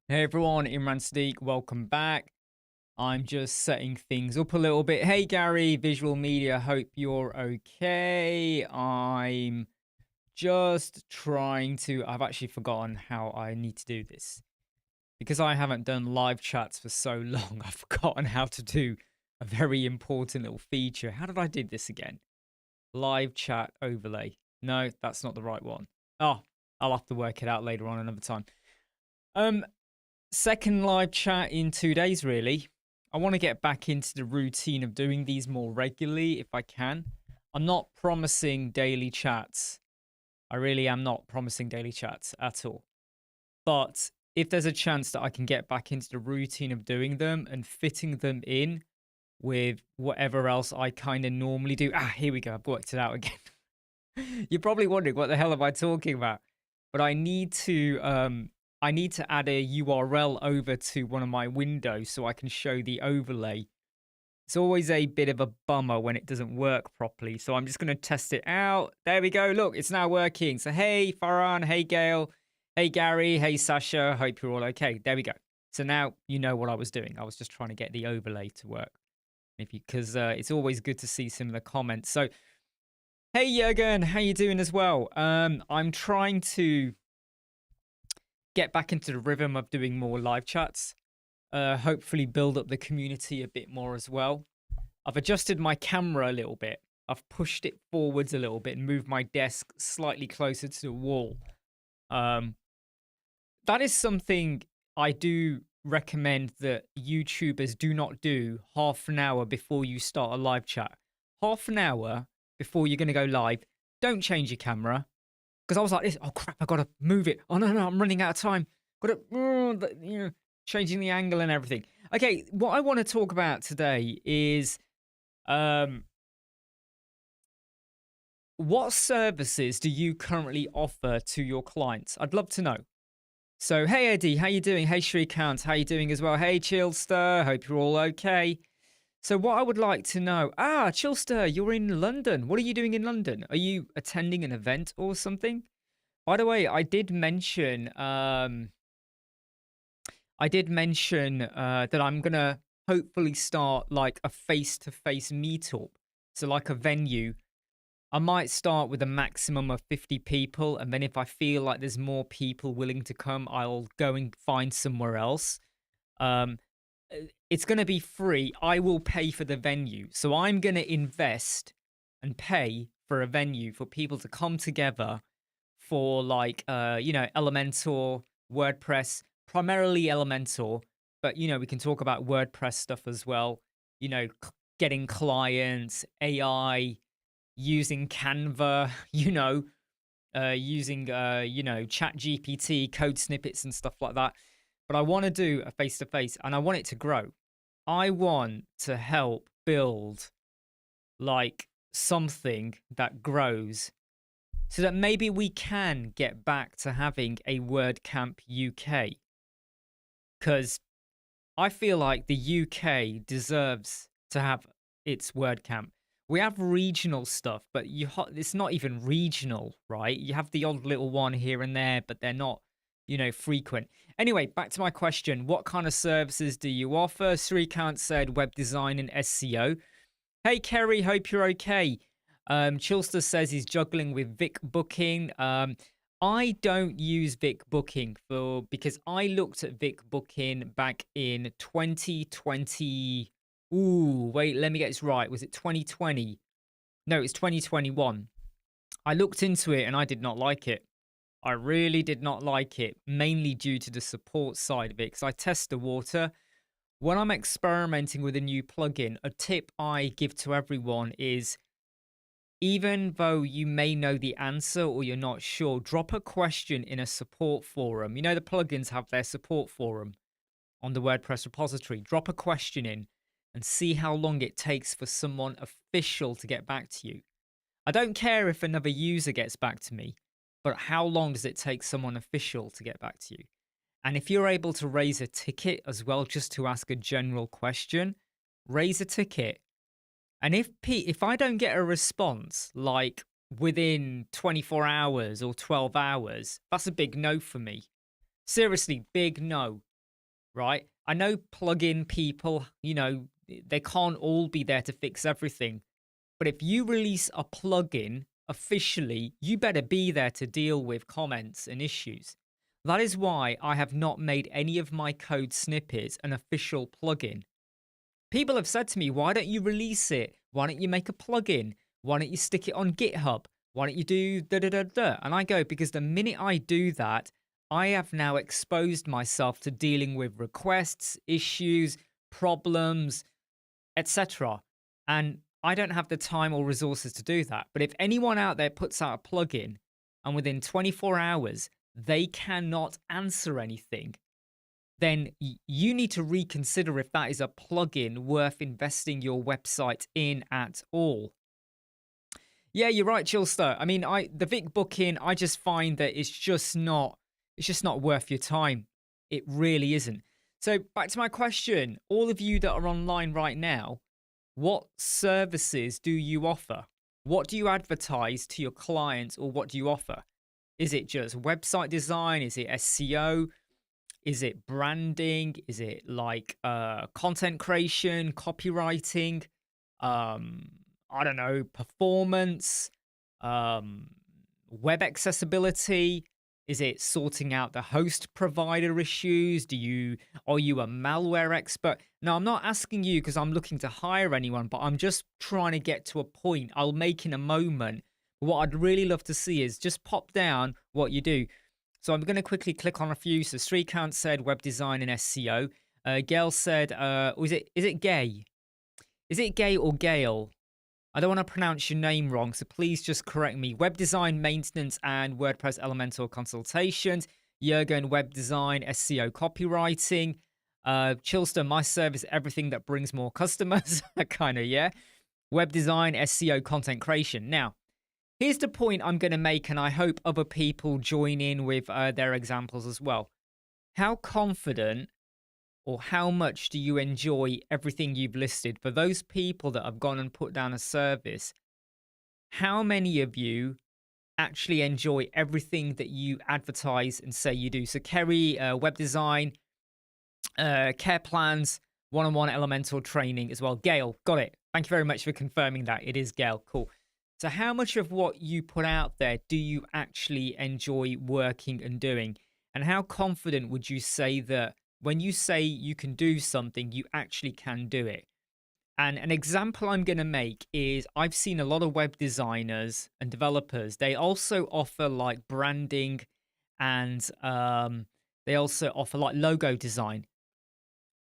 Hey everyone, Imran Siddiq, welcome back. I'm just setting things up a little bit. Hey Gary, visual media, hope you're okay. I'm just trying to, I've actually forgotten how I need to do this. Because I haven't done live chats for so long, I've forgotten how to do a very important little feature. How did I do this again? Live chat overlay. No, that's not the right one. Oh, I'll have to work it out later on another time. Um, Second live chat in 2 days, really. I want to get back into the routine of doing these more regularly if I can. I'm not promising daily chats. I really am not promising daily chats at all. But if there's a chance that I can get back into the routine of doing them and fitting them in with whatever else I kind of normally do. Here we go. I've worked it out again. You're probably wondering, what the hell am I talking about? But I need to add a URL over to one of my windows so I can show the overlay. It's always a bit of a bummer when it doesn't work properly. So I'm just going to test it out. There we go. Look, it's now working. So hey, Farhan. Hey, Gail. Hey, Gary. Hey, Sasha. Hope you're all okay. There we go. So now you know what I was doing. I was just trying to get the overlay to work. Because it's always good to see some of the comments. So, hey, Jürgen. How you doing as well? I'm trying to get back into the rhythm of doing more live chats. Hopefully build up the community a bit more as well. I've adjusted my camera a little bit. I've pushed it forwards a little bit and moved my desk slightly closer to the wall. That is something I do recommend that YouTubers do not do half an hour before you start a live chat. Half an hour before you're going to go live, don't change your camera. Because I was like this, oh crap, I got to move it. Oh no, I'm running out of time. Got to, changing the angle and everything. Okay, what I want to talk about today is what services do you currently offer to your clients? I'd love to know. So, hey Eddie, how you doing? Hey Shrikant, how you doing as well? Hey Chillster, hope you're all okay. So what I would like to know, Chillster, you're in London. What are you doing in London? Are you attending an event or something? By the way, I did mention that I'm gonna hopefully start like a face-to-face meetup. So like a venue. I might start with a maximum of 50 people, and then if I feel like there's more people willing to come, I'll go and find somewhere else. Um, it's going to be free. I will pay for the venue. So I'm going to invest and pay for a venue for people to come together for like, Elementor, WordPress, primarily Elementor, but, we can talk about WordPress stuff as well. Getting clients, AI, using Canva, using, Chat GPT, code snippets and stuff like that. But I want to do a face-to-face and I want it to grow. I want to help build like something that grows so that maybe we can get back to having a WordCamp UK. Because I feel like the UK deserves to have its WordCamp. We have regional stuff, but it's not even regional, right? You have the odd little one here and there, but they're not, frequent. Anyway, back to my question. What kind of services do you offer? Srikant said web design and SEO. Hey, Kerry, hope you're okay. Chilster says he's juggling with Vic Booking. I don't use Vic Booking because I looked at Vic Booking back in 2020. Ooh, wait, let me get this right. Was it 2020? No, it's 2021. I looked into it and I did not like it. I really did not like it, mainly due to the support side of it, because I test the water. When I'm experimenting with a new plugin, a tip I give to everyone is, even though you may know the answer or you're not sure, drop a question in a support forum. The plugins have their support forum on the WordPress repository. Drop a question in and see how long it takes for someone official to get back to you. I don't care if another user gets back to me, but how long does it take someone official to get back to you? And if you're able to raise a ticket as well, just to ask a general question, raise a ticket. And if I don't get a response like within 24 hours or 12 hours, that's a big no for me. Seriously, big no. right? I know plugin people, they can't all be there to fix everything. But if you release a plugin officially, you better be there to deal with comments and issues. That is why I have not made any of my code snippets an official plugin. People have said to me, why don't you release it? Why don't you make a plugin? Why don't you stick it on GitHub? Why don't you do da da da da? And I go, because the minute I do that, I have now exposed myself to dealing with requests, issues, problems, etc. And I don't have the time or resources to do that. But if anyone out there puts out a plugin and within 24 hours, they cannot answer anything, then you need to reconsider if that is a plugin worth investing your website in at all. Yeah, you're right, Chillster. I mean, the Vic booking, I just find that it's just not worth your time. It really isn't. So back to my question, all of you that are online right now, what services do you offer? What do you advertise to your clients, or what do you offer? Is it just website design? Is it SEO? Is it branding? Is it like content creation, copywriting? I don't know, performance, web accessibility? Is it sorting out the host provider issues? Are you a malware expert? No, I'm not asking you because I'm looking to hire anyone, but I'm just trying to get to a point I'll make in a moment. What I'd really love to see is just pop down what you do. So I'm going to quickly click on a few. So Srikant said web design and SEO. Gail said, is it Gay? Is it Gay or Gail? I don't want to pronounce your name wrong, so please just correct me. Web design, maintenance, and WordPress Elementor consultations. Jurgen, web design, SEO copywriting. Chillster, my service, everything that brings more customers. Kind of, yeah. Web design, SEO, content creation. Now, here's the point I'm going to make, and I hope other people join in with their examples as well. How confident or how much do you enjoy everything you've listed? For those people that have gone and put down a service, how many of you actually enjoy everything that you advertise and say you do? So Kerry, web design, care plans, one-on-one Elementor training as well. Gail, got it. Thank you very much for confirming that. It is Gail. Cool. So how much of what you put out there do you actually enjoy working and doing? And how confident would you say that when you say you can do something, you actually can do it? And an example I'm going to make is I've seen a lot of web designers and developers. They also offer like branding, and they also offer like logo design.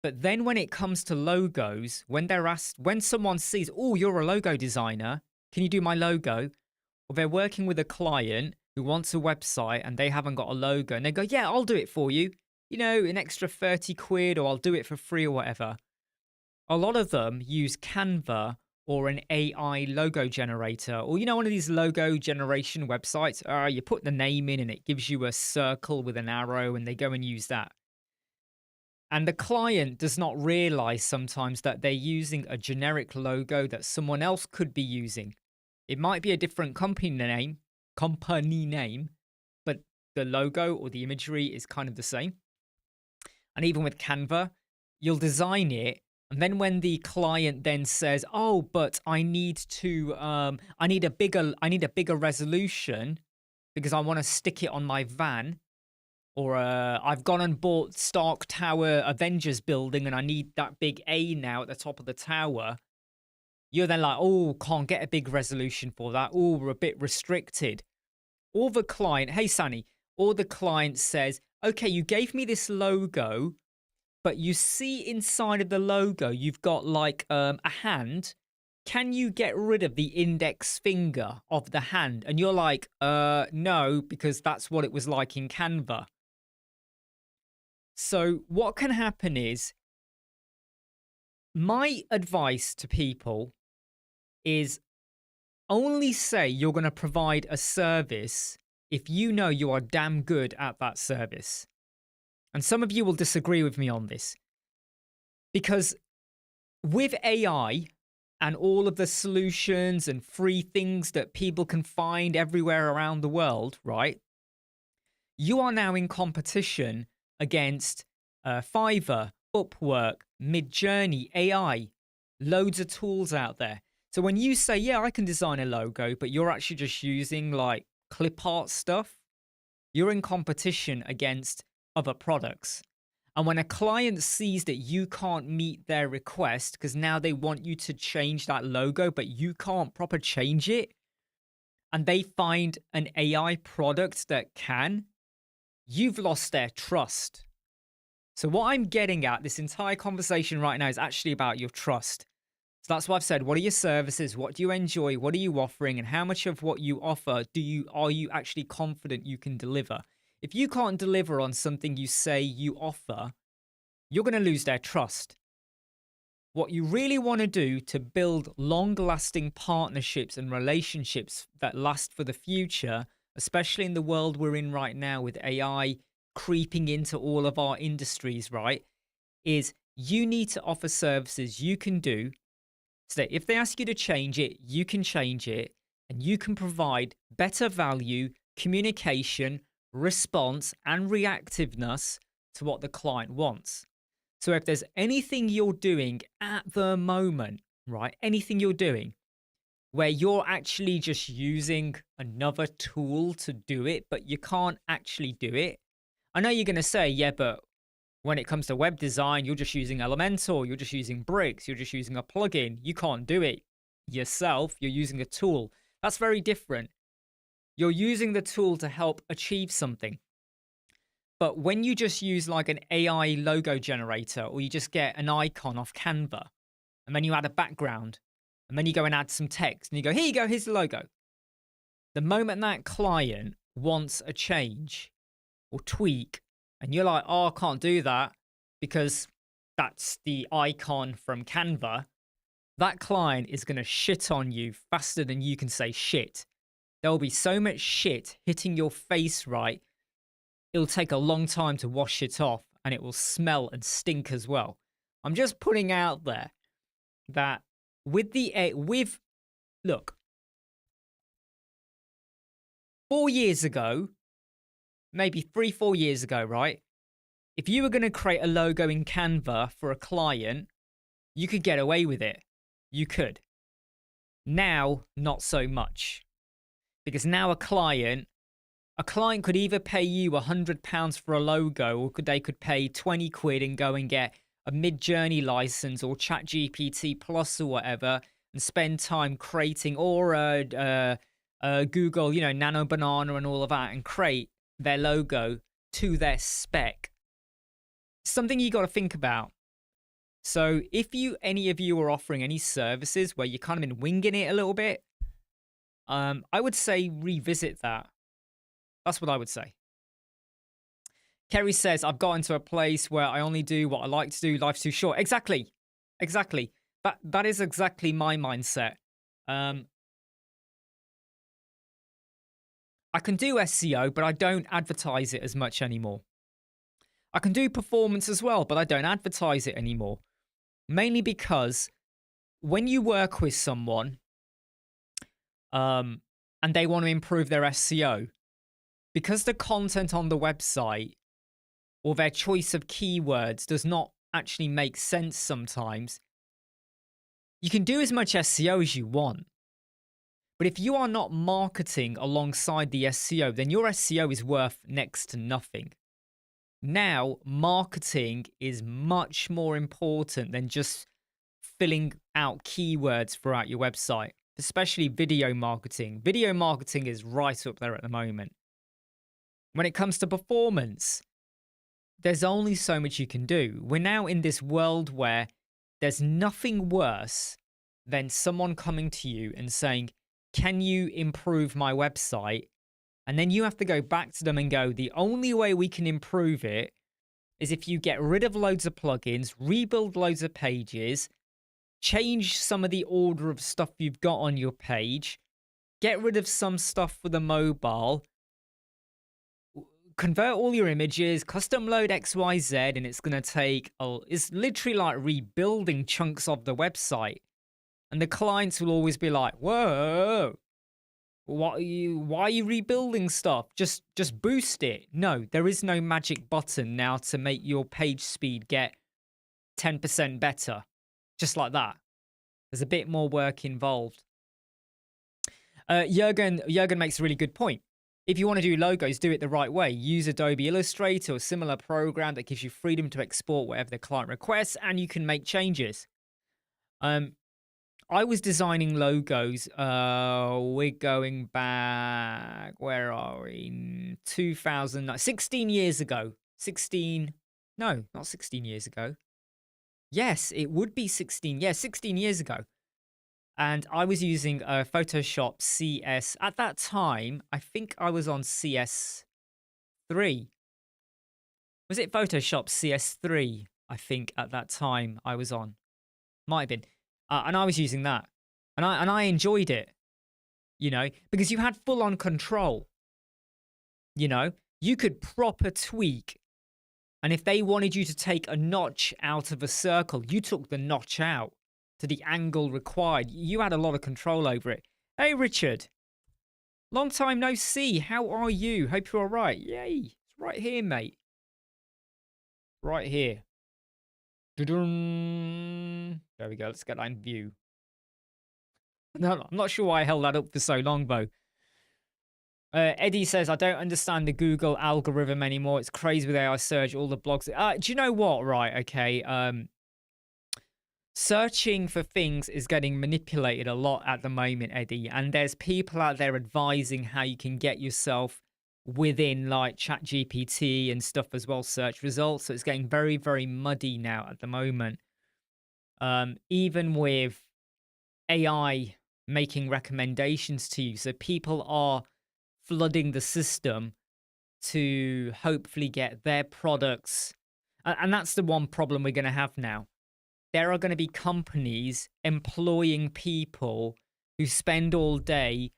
But then when it comes to logos, when someone sees, oh, you're a logo designer, can you do my logo? Or they're working with a client who wants a website and they haven't got a logo, and they go, yeah, I'll do it for you. An extra 30 quid, or I'll do it for free or whatever. A lot of them use Canva or an AI logo generator, or, one of these logo generation websites. You put the name in and it gives you a circle with an arrow, and they go and use that. And the client does not realize sometimes that they're using a generic logo that someone else could be using. It might be a different company name, but the logo or the imagery is kind of the same. And even with Canva, you'll design it, and then when the client then says, "Oh, but I need a bigger resolution because I want to stick it on my van," or I've gone and bought Stark Tower Avengers building and I need that big A now at the top of the tower. You're then like, "Oh, can't get a big resolution for that. Oh, we're a bit restricted." Or the client, hey, Sunny, or the client says, "Okay, you gave me this logo, but you see inside of the logo, you've got like a hand. Can you get rid of the index finger of the hand?" And you're like, no, because that's what it was like in Canva. So what can happen is, my advice to people is only say you're going to provide a service if you know you are damn good at that service. And some of you will disagree with me on this, because with AI and all of the solutions and free things that people can find everywhere around the world, right? You are now in competition against Fiverr, Upwork, Midjourney, AI, loads of tools out there. So when you say, yeah, I can design a logo, but you're actually just using like clip art stuff, you're in competition against other products. And when a client sees that you can't meet their request because now they want you to change that logo, but you can't proper change it, and they find an AI product that can, you've lost their trust. So what I'm getting at, this entire conversation right now is actually about your trust. So that's why I've said, what are your services? What do you enjoy? What are you offering? And how much of what you offer are you actually confident you can deliver? If you can't deliver on something you say you offer, you're going to lose their trust. What you really want to do to build long-lasting partnerships and relationships that last for the future, especially in the world we're in right now with AI creeping into all of our industries, right, is you need to offer services you can do so that if they ask you to change it, you can change it, and you can provide better value, communication, response, and reactiveness to what the client wants. So if there's anything you're doing at the moment, right, anything you're doing where you're actually just using another tool to do it, but you can't actually do it. I know you're going to say, yeah, but when it comes to web design, you're just using Elementor, you're just using bricks, you're just using a plugin. You can't do it yourself. You're using a tool. That's very different. You're using the tool to help achieve something. But when you just use like an AI logo generator, or you just get an icon off Canva, and then you add a background, and then you go and add some text, and you go, here you go, here's the logo. The moment that client wants a change or tweak, and you're like, oh, I can't do that because that's the icon from Canva, that client is going to shit on you faster than you can say shit. There will be so much shit hitting your face, right? It'll take a long time to wash it off, and it will smell and stink as well. I'm just putting out there that look, 4 years ago, maybe 3-4 years ago, right? If you were going to create a logo in Canva for a client, you could get away with it. You could. Now, not so much. Because now a client could either pay you £100 for a logo, or they could pay 20 quid and go and get a Midjourney license or ChatGPT Plus or whatever, and spend time creating, or Google, Nano Banana and all of that, and create their logo to their spec. Something you got to think about. So if any of you are offering any services where you're kind of been winging it a little bit, I would say revisit that. That's what I would say. Kerry says, I've gotten to a place where I only do what I like to do. Life's too short. Exactly. That is exactly my mindset. I can do SEO, but I don't advertise it as much anymore. I can do performance as well, but I don't advertise it anymore. Mainly because when you work with someone and they want to improve their SEO, because the content on the website or their choice of keywords does not actually make sense sometimes, you can do as much SEO as you want. But if you are not marketing alongside the SEO, then your SEO is worth next to nothing. Now, marketing is much more important than just filling out keywords throughout your website, especially video marketing. Video marketing is right up there at the moment. When it comes to performance, there's only so much you can do. We're now in this world where there's nothing worse than someone coming to you and saying, can you improve my website? And then you have to go back to them and go, the only way we can improve it is if you get rid of loads of plugins, rebuild loads of pages, change some of the order of stuff you've got on your page, get rid of some stuff for the mobile, convert all your images, custom load XYZ, and it's going to take, it's literally like rebuilding chunks of the website. And the clients will always be like, whoa, Why are you rebuilding stuff? Just boost it. No, there is no magic button now to make your page speed get 10% better. Just like that. There's a bit more work involved. Jurgen makes a really good point. If you want to do logos, do it the right way. Use Adobe Illustrator or a similar program that gives you freedom to export whatever the client requests, and you can make changes. I was designing logos. We're going back. Where are we? 16 years ago. No, not 16 years ago. Yes, it would be 16. Yeah, 16 years ago. And I was using Photoshop CS. At that time, I think I was on CS3. Was it Photoshop CS3? I think at that time I was on. Might have been. And I was using that. And I enjoyed it, you know, because you had full-on control. You know, you could proper tweak. And if they wanted you to take a notch out of a circle, you took the notch out to the angle required. You had a lot of control over it. Hey, Richard. Long time no see. How are you? Hope you're all right. Yay. It's right here, mate. Right here. Dun-dun. There we go. Let's get that in view. No, I'm not sure why I held that up for so long, though. Eddie says, I don't understand the Google algorithm anymore. It's crazy with AI search, all the blogs. Do you know what? Right, okay. Searching for things is getting manipulated a lot at the moment, Eddie. And there's people out there advising how you can get yourself within like ChatGPT and stuff as well, search results. So it's getting very, very muddy now at the moment. Even with AI making recommendations to you. So people are flooding the system to hopefully get their products. And that's the one problem we're going to have now. There are going to be companies employing people who spend all day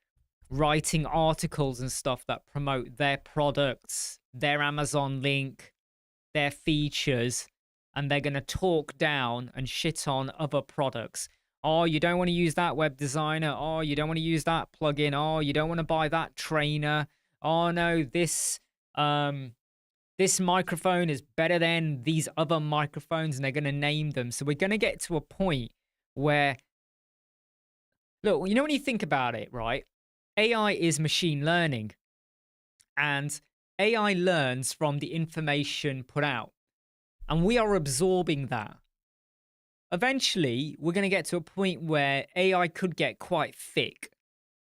writing articles and stuff that promote their products, their Amazon link, their features, and they're going to talk down and shit on other products. Oh, you don't want to use that web designer. Oh, you don't want to use that plugin. Oh, you don't want to buy that trainer. Oh no, this microphone is better than these other microphones, and they're going to name them. So we're going to get to a point where, look, you know, when you think about it, right? AI is machine learning, and AI learns from the information put out, and we are absorbing that. Eventually, we're going to get to a point where AI could get quite thick,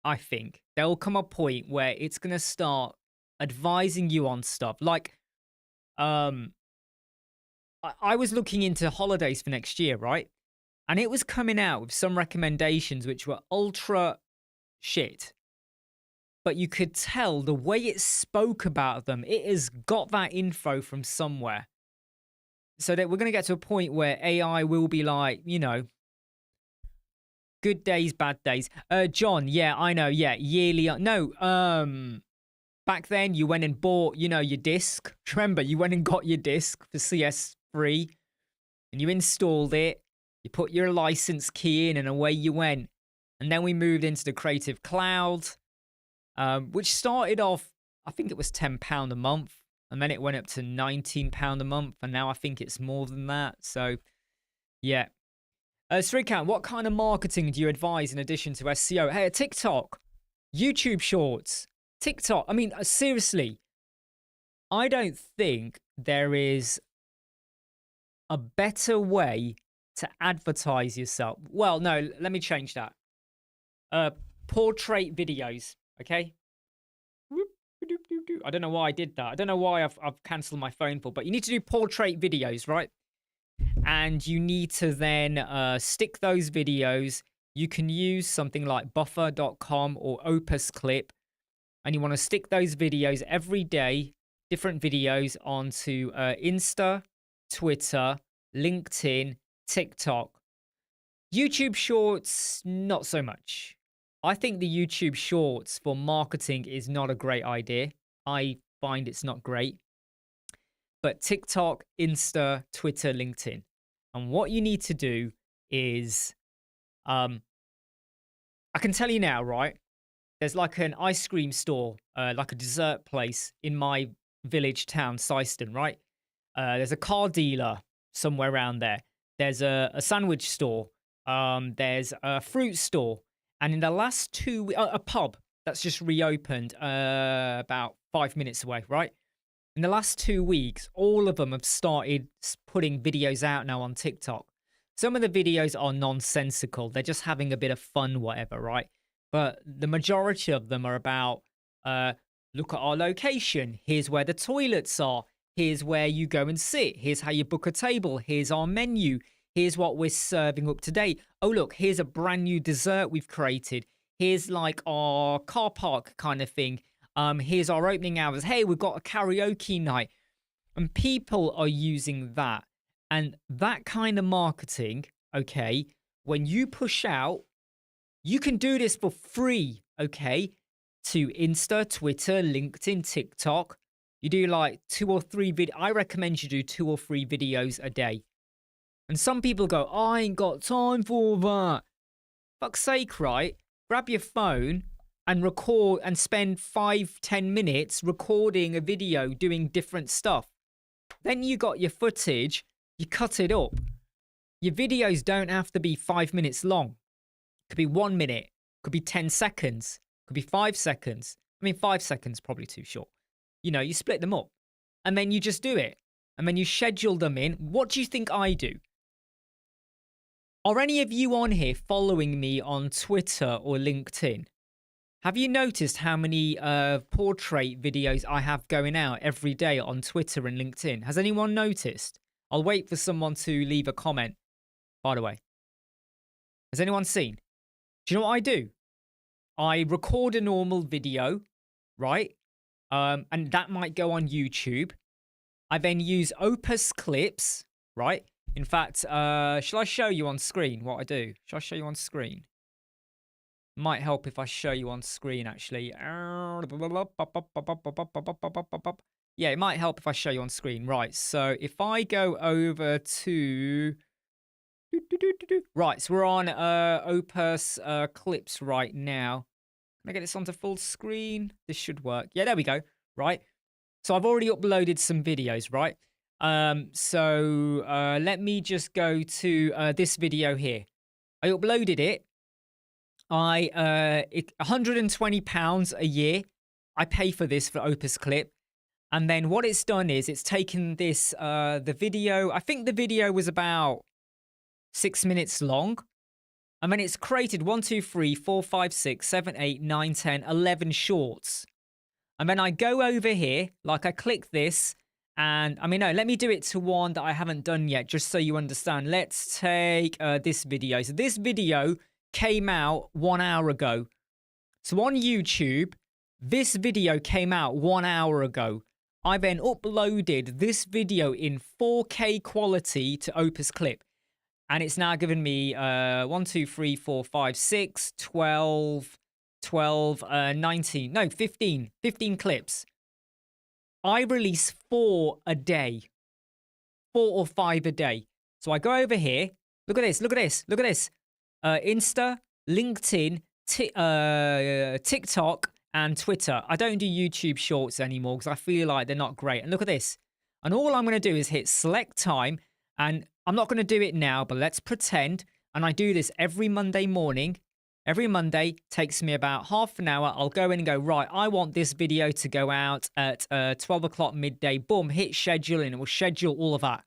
I think. There will come a point where it's going to start advising you on stuff. Like, I was looking into holidays for next year, right? And it was coming out with some recommendations which were ultra shit. But you could tell the way it spoke about them, it has got that info from somewhere. So that we're going to get to a point where AI will be like, you know, good days, bad days. John, yeah, I know, yeah, yearly. No, back then you went and bought, you know, your disc. Remember, you went and got your disc for CS3 and you installed it. You put your license key in and away you went. And then we moved into the Creative Cloud, which started off, I think it was £10 a month. And then it went up to £19 a month. And now I think it's more than that. So, yeah. Srikan, what kind of marketing do you advise in addition to SEO? Hey, TikTok, YouTube Shorts, TikTok. I mean, seriously, I don't think there is a better way to advertise yourself. Well, no, let me change that. Portrait videos, okay? I don't know why I did that. I don't know why I've cancelled my phone call, but you need to do portrait videos, right? And you need to then stick those videos. You can use something like buffer.com or Opus Clip, and you want to stick those videos every day, different videos onto Insta, Twitter, LinkedIn, TikTok. YouTube Shorts, not so much. I think the YouTube Shorts for marketing is not a great idea. I find it's not great. But TikTok, Insta, Twitter, LinkedIn. And what you need to do is, I can tell you now, right? there's like an ice cream store, like a dessert place in my village town, Syston, right? There's a car dealer somewhere around there. There's a sandwich store. There's a fruit store. And in the last a pub that's just reopened about 5 minutes away, right? In the last 2 weeks, all of them have started putting videos out now on TikTok. Some of the videos are nonsensical. They're just having a bit of fun, whatever, right? But the majority of them are about, look at our location. Here's where the toilets are. Here's where you go and sit. Here's how you book a table. Here's our menu. Here's what we're serving up today. Oh, look, here's a brand new dessert we've created. Here's like our car park kind of thing. Here's our opening hours. Hey, we've got a karaoke night. And people are using that. And that kind of marketing, okay, when you push out, you can do this for free, okay, to Insta, Twitter, LinkedIn, TikTok. You do like 2 or 3 I recommend you do 2 or 3 videos a day. And some people go, I ain't got time for that. Fuck's sake, right? Grab your phone and record and spend 5-10 minutes recording a video doing different stuff. Then you got your footage, you cut it up. Your videos don't have to be 5 minutes long. It could be 1 minute, could be 10 seconds, could be 5 seconds. I mean, 5 seconds probably too short. You know, you split them up and then you just do it. And then you schedule them in. What do you think I do? Are any of you on here following me on Twitter or LinkedIn? Have you noticed how many portrait videos I have going out every day on Twitter and LinkedIn? Has anyone noticed? I'll wait for someone to leave a comment, by the way. Has anyone seen? Do you know what I do? I record a normal video, right? And that might go on YouTube. I then use Opus clips, right? In fact, shall I show you on screen what I do? Shall I show you on screen? Might help if I show you on screen, actually. Yeah, it might help if I show you on screen. Right, so if I go over to... Right, so we're on Opus clips right now. Can I get this onto full screen? This should work. Yeah, there we go. Right. So I've already uploaded some videos, right? Let me just go to this video here. I uploaded it. £120 a year. I pay for this for Opus Clip. And then what it's done is it's taken this, the video, I think the video was about 6 minutes long. And then it's created 1, 2, 3, 4, 5, 6, 7, 8, 9, 10, 11 shorts. And then I go over here, like I click this, and I mean, no, let me do it to one that I haven't done yet, just so you understand. Let's take this video. So this video came out 1 hour ago. So on YouTube, this video came out 1 hour ago. I then uploaded this video in 4K quality to Opus Clip. And it's now given me 1, 2, 3, 4, 5, 6, 12, 19, no, 15 clips. I release 4 a day, 4 or 5 a day. So I go over here. Look at this. Insta, LinkedIn, TikTok, and Twitter. I don't do YouTube shorts anymore because I feel like they're not great. And look at this. And all I'm going to do is hit select time. And I'm not going to do it now, but let's pretend. And I do this every Monday morning. Every Monday takes me about half an hour. I'll go in and go, right, I want this video to go out at 12 o'clock midday. Boom, hit schedule and it will schedule all of that.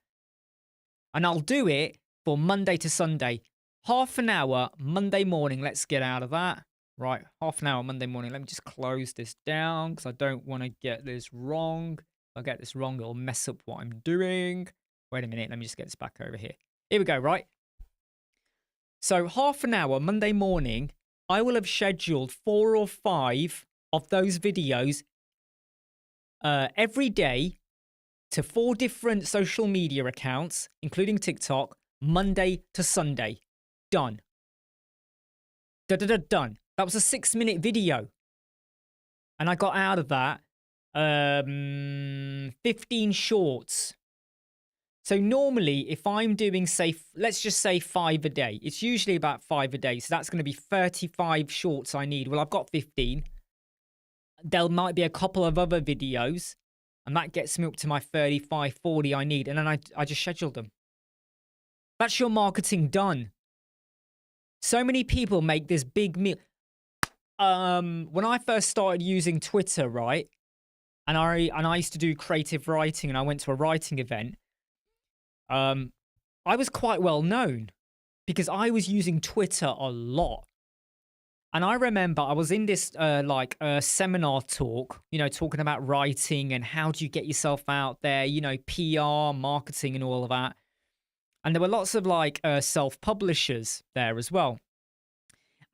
And I'll do it for Monday to Sunday. Half an hour Monday morning. Let's get out of that. Right, half an hour Monday morning. Let me just close this down because I don't want to get this wrong. If I get this wrong, it'll mess up what I'm doing. Wait a minute. Let me just get this back over here. Here we go, right? So half an hour Monday morning, I will have scheduled 4 or 5 of those videos every day to 4 different social media accounts, including TikTok, Monday to Sunday. Done. Done. That was a 6-minute video. And I got out of that 15 shorts. So normally, if I'm doing, say, let's just say 5 a day, it's usually about 5 a day. So that's going to be 35 shorts I need. Well, I've got 15. There might be a couple of other videos, and that gets me up to my 35, 40 I need. And then I just schedule them. That's your marketing done. So many people make this big meal. When I first started using Twitter, right, and I used to do creative writing, and I went to a writing event. I was quite well known because I was using Twitter a lot. And I remember I was in this seminar talk, talking about writing and how do you get yourself out there, PR, marketing, and all of that. And there were lots of self-publishers there as well.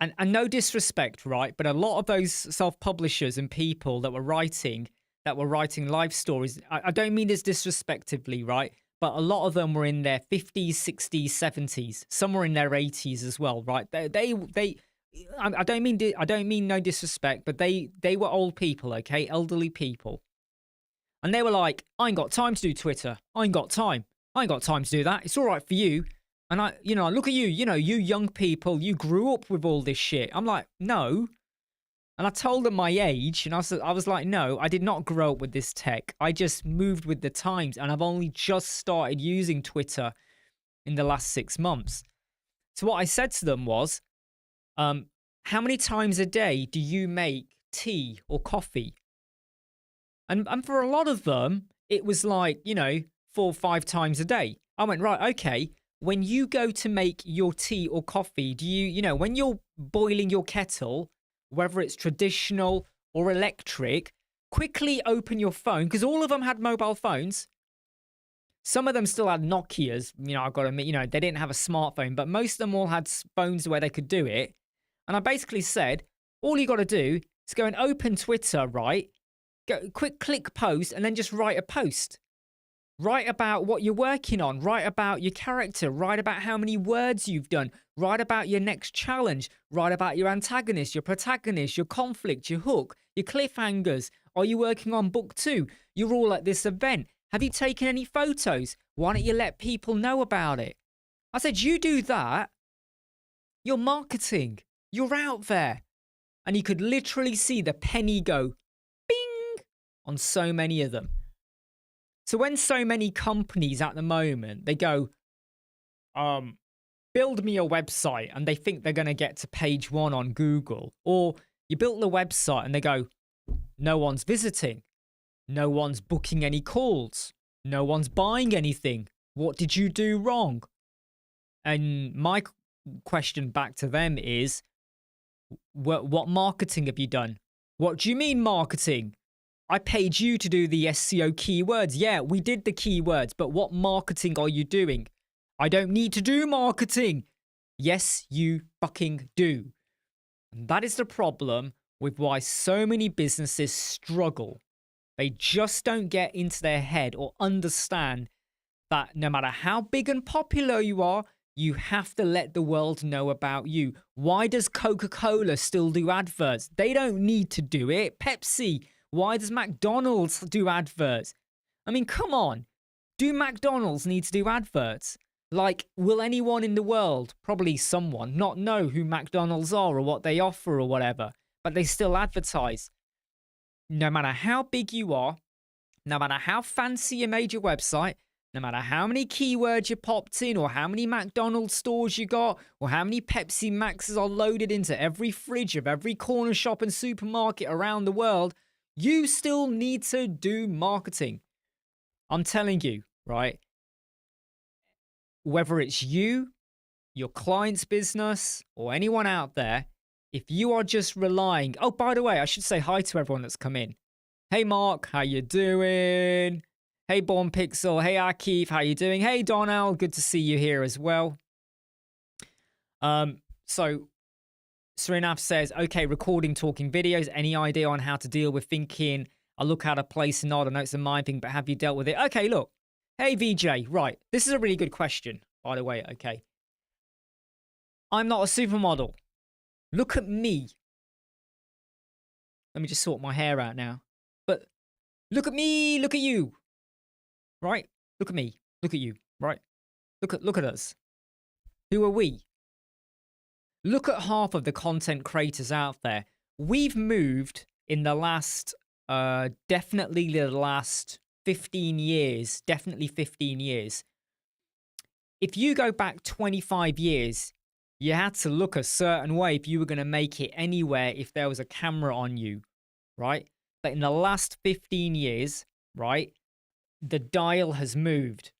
And no disrespect, right? But a lot of those self-publishers and people that were writing life stories, I don't mean this disrespectively, right? But a lot of them were in their 50s, 60s, 70s. Some were in their 80s as well, right? I don't mean no disrespect, but they were old people, okay? Elderly people. And they were like, I ain't got time to do Twitter. I ain't got time to do that. It's all right for you. And I look at you, you young people, you grew up with all this shit. I'm like, no. And I told them my age, and I was like, no, I did not grow up with this tech. I just moved with the times, and I've only just started using Twitter in the last 6 months. So what I said to them was, how many times a day do you make tea or coffee? And for a lot of them, it was 4 or 5 times a day. I went, right, okay. When you go to make your tea or coffee, do you, when you're boiling your kettle, whether it's traditional or electric, quickly open your phone, because all of them had mobile phones. Some of them still had Nokias, I've got to admit, they didn't have a smartphone, but most of them all had phones where they could do it. And I basically said, all you got to do is go and open Twitter, right? Go click post, and then just write a post. Write about what you're working on. Write about your character. Write about how many words you've done. Write about your next challenge. Write about your antagonist, your protagonist, your conflict, your hook, your cliffhangers. Are you working on book 2? You're all at this event. Have you taken any photos? Why don't you let people know about it? I said, you do that. You're marketing. You're out there. And you could literally see the penny go bing on so many of them. So when so many companies at the moment, they go, build me a website, and they think they're going to get to page 1 on Google, or you built the website and they go, no one's visiting, no one's booking any calls, no one's buying anything. What did you do wrong? And my question back to them is, what marketing have you done? What do you mean marketing? I paid you to do the SEO keywords. Yeah, we did the keywords, but what marketing are you doing? I don't need to do marketing. Yes, you fucking do. And that is the problem with why so many businesses struggle. They just don't get into their head or understand that no matter how big and popular you are, you have to let the world know about you. Why does Coca-Cola still do adverts? They don't need to do it. Pepsi. Why does McDonald's do adverts? I mean, come on. Do McDonald's need to do adverts? Will anyone in the world, probably someone, not know who McDonald's are or what they offer or whatever, but they still advertise? No matter how big you are, no matter how fancy you made your website, no matter how many keywords you popped in, or how many McDonald's stores you got, or how many Pepsi Maxes are loaded into every fridge of every corner shop and supermarket around the world, you still need to do marketing. I'm telling you, right? Whether it's you, your client's business, or anyone out there, if you are just relying... Oh, by the way, I should say hi to everyone that's come in. Hey, Mark, how you doing? Hey, Born Pixel. Hey, Akif, how you doing? Hey, Donnell, good to see you here as well. So Srinath says, okay, recording, talking videos. Any idea on how to deal with thinking, I look out of place and nod, I know it's a mind thing, but have you dealt with it? Okay, look. Hey, VJ, right. This is a really good question, by the way, okay. I'm not a supermodel. Look at me. Let me just sort my hair out now. But look at me, look at you. Right? Look at me, look at you. right? Look at us. Who are we? Look at half of the content creators out there. We've moved in the last, definitely the last 15 years, definitely 15 years. If you go back 25 years, you had to look a certain way if you were going to make it anywhere if there was a camera on you, right? But in the last 15 years, right, the dial has moved.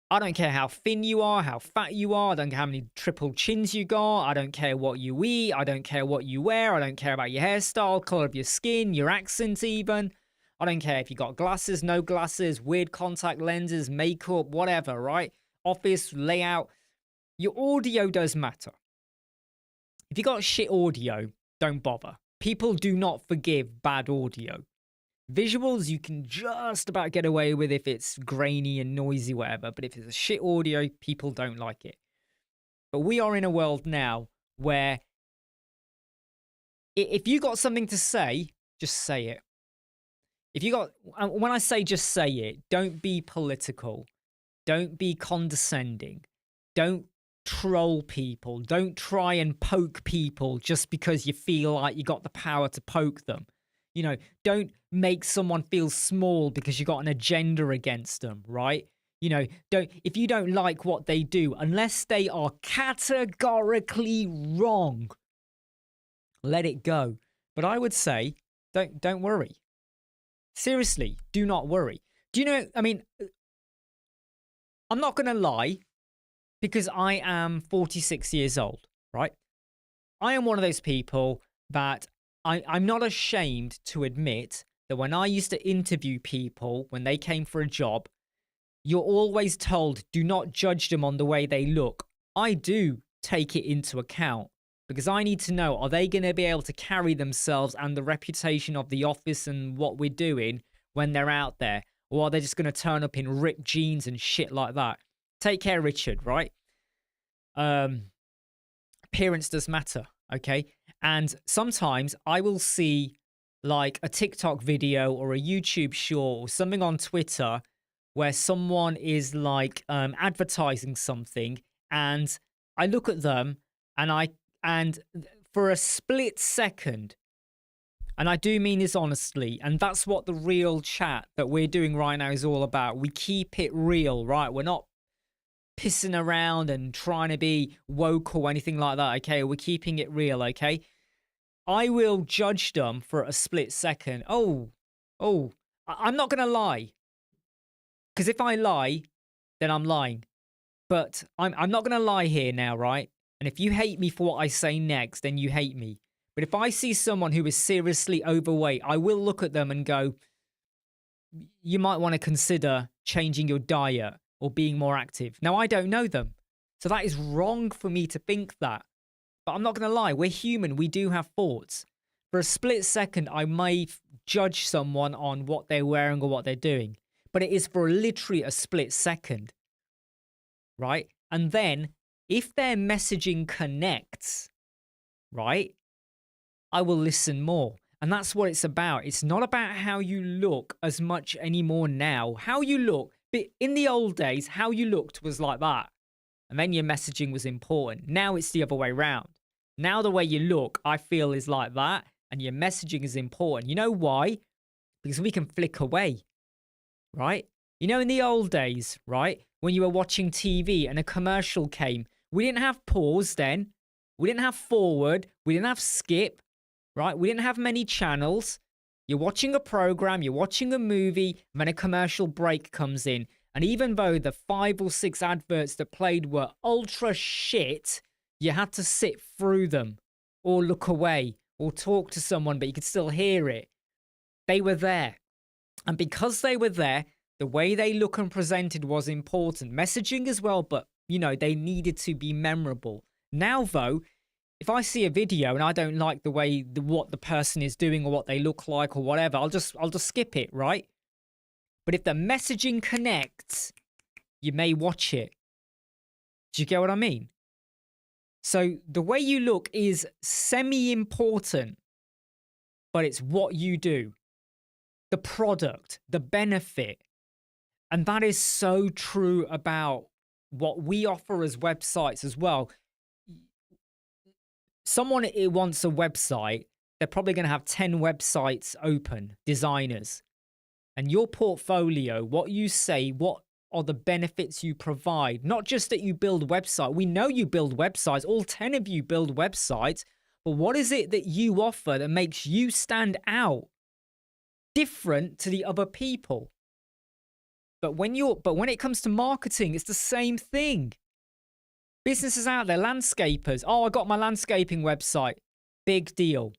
I don't care how thin you are, how fat you are. I don't care how many triple chins you got. I don't care what you eat. I don't care what you wear. I don't care about your hairstyle, color of your skin, your accent even. I don't care if you got glasses, no glasses, weird contact lenses, makeup, whatever, right? Office layout. Your audio does matter. If you got shit audio, don't bother. People do not forgive bad audio. Visuals, you can just about get away with if it's grainy and noisy, whatever. But if it's a shit audio, people don't like it. But we are in a world now where if you got something to say, just say it. If you got, when I say just say it, don't be political. Don't be condescending. Don't troll people. Don't try and poke people just because you feel like you got the power to poke them. You know, don't make someone feel small because you got an agenda against them, right? You know, if you don't like what they do, unless they are categorically wrong, let it go. But I would say, don't worry. Seriously, do not worry. Do you know, I mean, I'm not going to lie, because I am 46 years old, right? I am one of those people that I'm not ashamed to admit that when I used to interview people, when they came for a job, you're always told, do not judge them on the way they look. I do take it into account because I need to know, are they going to be able to carry themselves and the reputation of the office and what we're doing when they're out there? Or are they just going to turn up in ripped jeans and shit like that? Take care, Richard, right? Appearance does matter, okay? And sometimes I will see like a TikTok video or a YouTube short or something on Twitter where someone is like advertising something, and I look at them and for a split second, and I do mean this honestly, and that's what the real chat that we're doing right now is all about. We keep it real, right? We're not pissing around and trying to be woke or anything like that, okay? We're keeping it real, okay? I will judge them for a split second. I'm not going to lie. Because if I lie, then I'm lying. But I'm not going to lie here now, right? And if you hate me for what I say next, then you hate me. But if I see someone who is seriously overweight, I will look at them and go, you might want to consider changing your diet or being more active. Now, I don't know them. So that is wrong for me to think that. But I'm not going to lie. We're human. We do have thoughts. For a split second, I may judge someone on what they're wearing or what they're doing. But it is for literally a split second. Right? And then if their messaging connects, right, I will listen more. And that's what it's about. It's not about how you look as much anymore now. How you look, but in the old days, how you looked was like that. And then your messaging was important. Now it's the other way around. Now the way you look, I feel, is like that. And your messaging is important. You know why? Because we can flick away, right? You know, in the old days, right, when you were watching TV and a commercial came, we didn't have pause then. We didn't have forward. We didn't have skip, right? We didn't have many channels. You're watching a program, you're watching a movie, and then a commercial break comes in. And even though the 5 or 6 adverts that played were ultra shit, you had to sit through them or look away or talk to someone, but you could still hear it. They were there. And because they were there, the way they look and presented was important. Messaging as well, but, you know, they needed to be memorable. Now, though, if I see a video and I don't like the way what the person is doing or what they look like or whatever, I'll just skip it, right? But if the messaging connects, you may watch it. Do you get what I mean? So the way you look is semi-important, but it's what you do, the product, the benefit. And that is so true about what we offer as websites as well. Someone who wants a website, they're probably going to have 10 websites open, designers. And your portfolio, what you say, what are the benefits you provide? Not just that you build websites. We know you build websites. All 10 of you build websites. But what is it that you offer that makes you stand out different to the other people? But when it comes to marketing, it's the same thing. Businesses out there, landscapers. Oh, I got my landscaping website. Big deal.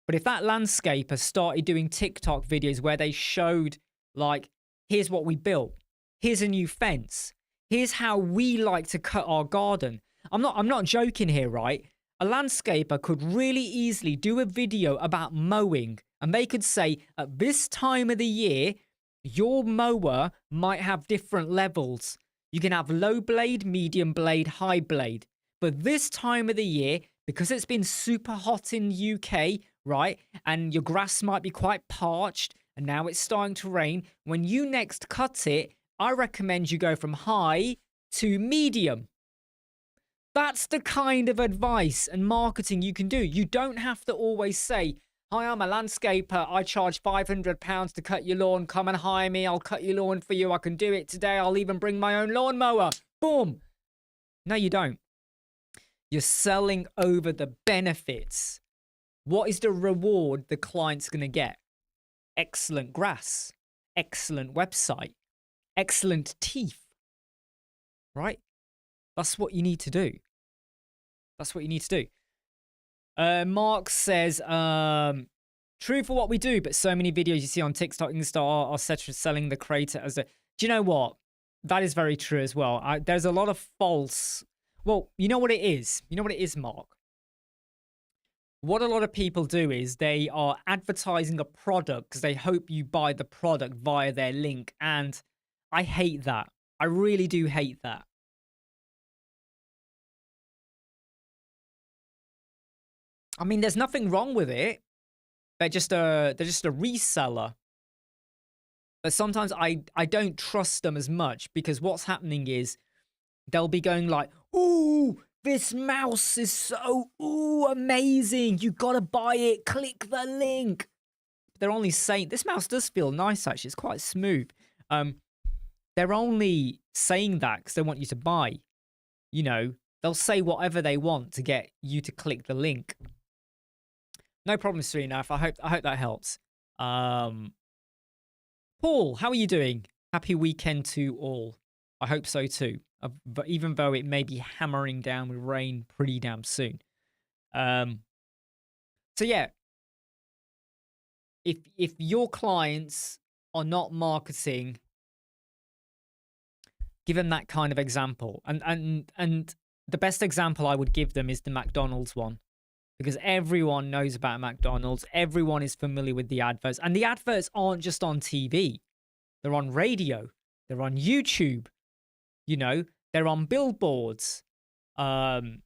But if that landscaper started doing TikTok videos where they showed, like, here's what we built, here's a new fence, here's how we like to cut our garden. I'm not joking here, right? A landscaper could really easily do a video about mowing, and they could say, at this time of the year, your mower might have different levels. You can have low blade, medium blade, high blade. But this time of the year, because it's been super hot in the UK, right? And your grass might be quite parched, and now it's starting to rain. When you next cut it, I recommend you go from high to medium. That's the kind of advice and marketing you can do. You don't have to always say, hi, I'm a landscaper. I charge £500 to cut your lawn. Come and hire me. I'll cut your lawn for you. I can do it today. I'll even bring my own lawnmower. Boom. No, you don't. You're selling over the benefits. What is the reward the client's going to get? Excellent grass, excellent website, excellent teeth, right? That's what you need to do. That's what you need to do. Mark says, true for what we do, but so many videos you see on TikTok, Insta are selling the creator as a... Do you know what? That is very true as well. There's a lot of false... Well, you know what it is? You know what it is, Mark? What a lot of people do is they are advertising a product because they hope you buy the product via their link. And I hate that. I really do hate that. I mean, there's nothing wrong with it. They're just a reseller. But sometimes I don't trust them as much because what's happening is they'll be going like, ooh, this mouse is so amazing. You gotta buy it. Click the link. They're only saying, this mouse does feel nice, actually. It's quite smooth. They're only saying that because they want you to buy. You know, they'll say whatever they want to get you to click the link. No problem, Serena. I hope that helps. Paul, how are you doing? Happy weekend to all. I hope so too. But even though it may be hammering down with rain pretty damn soon. So yeah, if your clients are not marketing, give them that kind of example. And the best example I would give them is the McDonald's one. Because everyone knows about McDonald's. Everyone is familiar with the adverts. And the adverts aren't just on TV. They're on radio. They're on YouTube. You know, they're on billboards. There's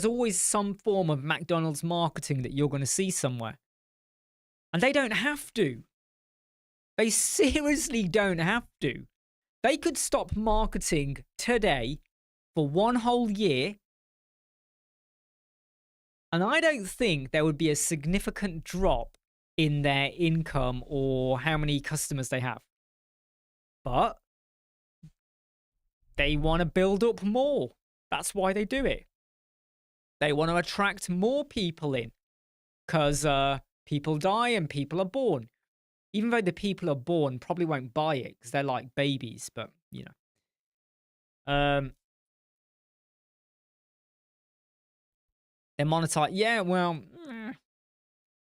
always some form of McDonald's marketing that you're going to see somewhere. And they don't have to. They seriously don't have to. They could stop marketing today for one whole year. And I don't think there would be a significant drop in their income or how many customers they have. But they want to build up more. That's why they do it. They want to attract more people in because people die and people are born. Even though the people are born probably won't buy it because they're like babies, but you know. They monetize. Yeah, well,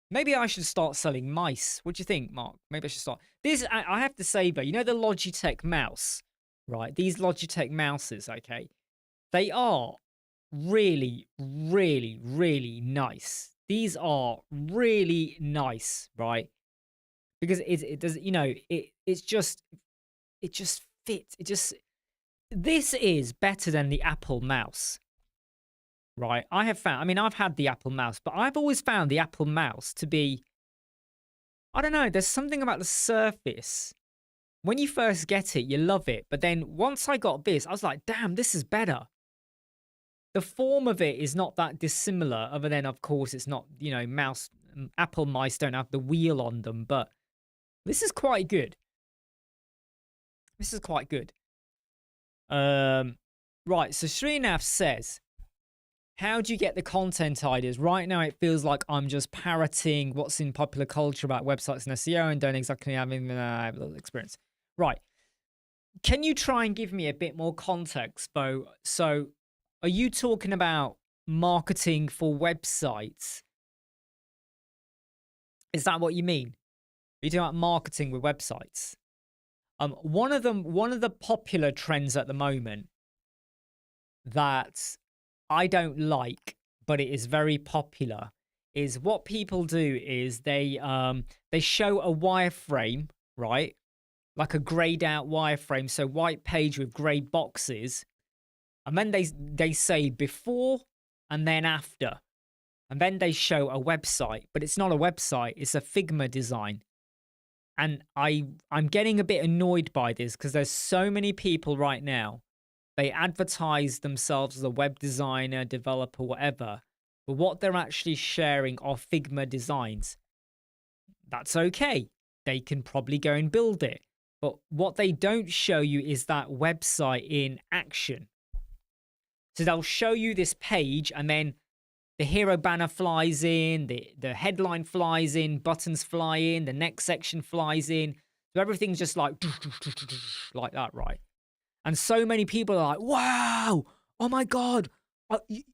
maybe I should start selling mice. What do you think, Mark? Maybe I should start. This, I have to say, though, you know the Logitech mouse, right? These Logitech mouses, okay? They are really, really, really nice. These are really nice, right? Because it does, you know, it just fits. This is better than the Apple mouse. Right, I have found, I mean, I've had the Apple mouse, but I've always found the Apple mouse to be, I don't know, there's something about the surface when you first get it, you love it. But then once I got this, I was like, damn, this is better. The form of it is not that dissimilar, other than, of course, it's not, you know, Apple mice don't have the wheel on them, but this is quite good. This is quite good. Right, so Srinath says, how do you get the content ideas? Right now, it feels like I'm just parroting what's in popular culture about websites and SEO and don't exactly have a little experience. Right. Can you try and give me a bit more context, Bo? So, are you talking about marketing for websites? Is that what you mean? Are you talking about marketing with websites? One of the popular trends at the moment that I don't like, but it is very popular, is what people do is they show a wireframe, right? Like a grayed out wireframe, so white page with grey boxes, and then they say before and then after, and then they show a website, but it's not a website, it's a Figma design. And I'm getting a bit annoyed by this because there's so many people right now. They advertise themselves as a web designer, developer, whatever. But what they're actually sharing are Figma designs. That's okay. They can probably go and build it. But what they don't show you is that website in action. So they'll show you this page and then the hero banner flies in, the headline flies in, buttons fly in, the next section flies in. So everything's just like that, right? And so many people are like, wow, oh my God,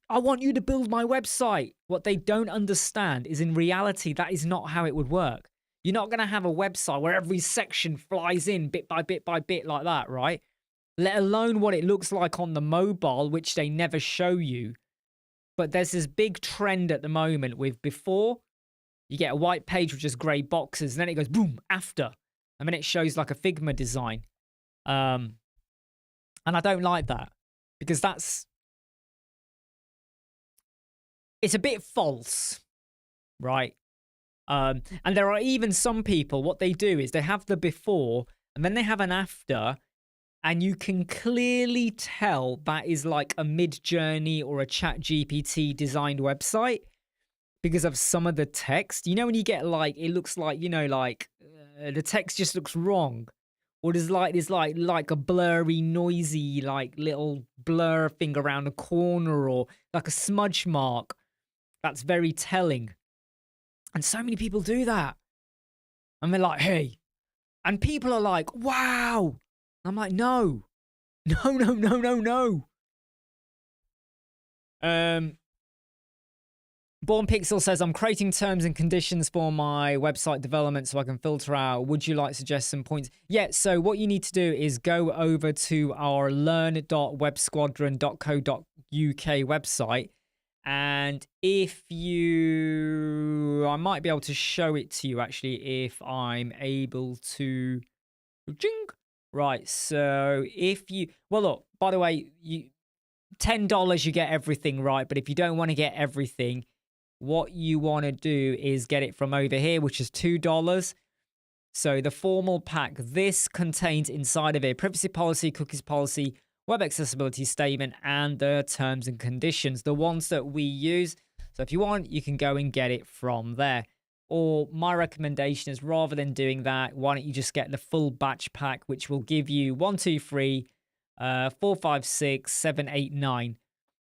I want you to build my website. What they don't understand is in reality, that is not how it would work. You're not going to have a website where every section flies in bit by bit by bit like that, right? Let alone what it looks like on the mobile, which they never show you. But there's this big trend at the moment with before, you get a white page with just grey boxes, and then it goes boom, after. And then it shows like a Figma design. And I don't like that because it's a bit false, right? And there are even some people, what they do is they have the before and then they have an after, and you can clearly tell that is like a Mid-Journey or a ChatGPT designed website because of some of the text. You know, when you get like, it looks like, you know, like the text just looks wrong. Or there's like a blurry, noisy, like little blur thing around a corner, or like a smudge mark. That's very telling. And so many people do that. And they're like, hey. And people are like, wow. I'm like, no. No. Born Pixel says, I'm creating terms and conditions for my website development so I can filter out. Would you like to suggest some points? Yeah, so what you need to do is go over to our learn.websquadron.co.uk website. And if you... I might be able to show it to you, actually, if I'm able to... Right, so if you... Well, look, by the way, $10 you get everything, right? But if you don't want to get everything, what you want to do is get it from over here, which is $2. So the formal pack, this contains inside of it privacy policy, cookies policy, web accessibility statement, and the terms and conditions, the ones that we use. So if you want, you can go and get it from there. Or my recommendation is, rather than doing that, why don't you just get the full batch pack, which will give you 1, 2, 3, 4, 5, 6, 7, 8, 9.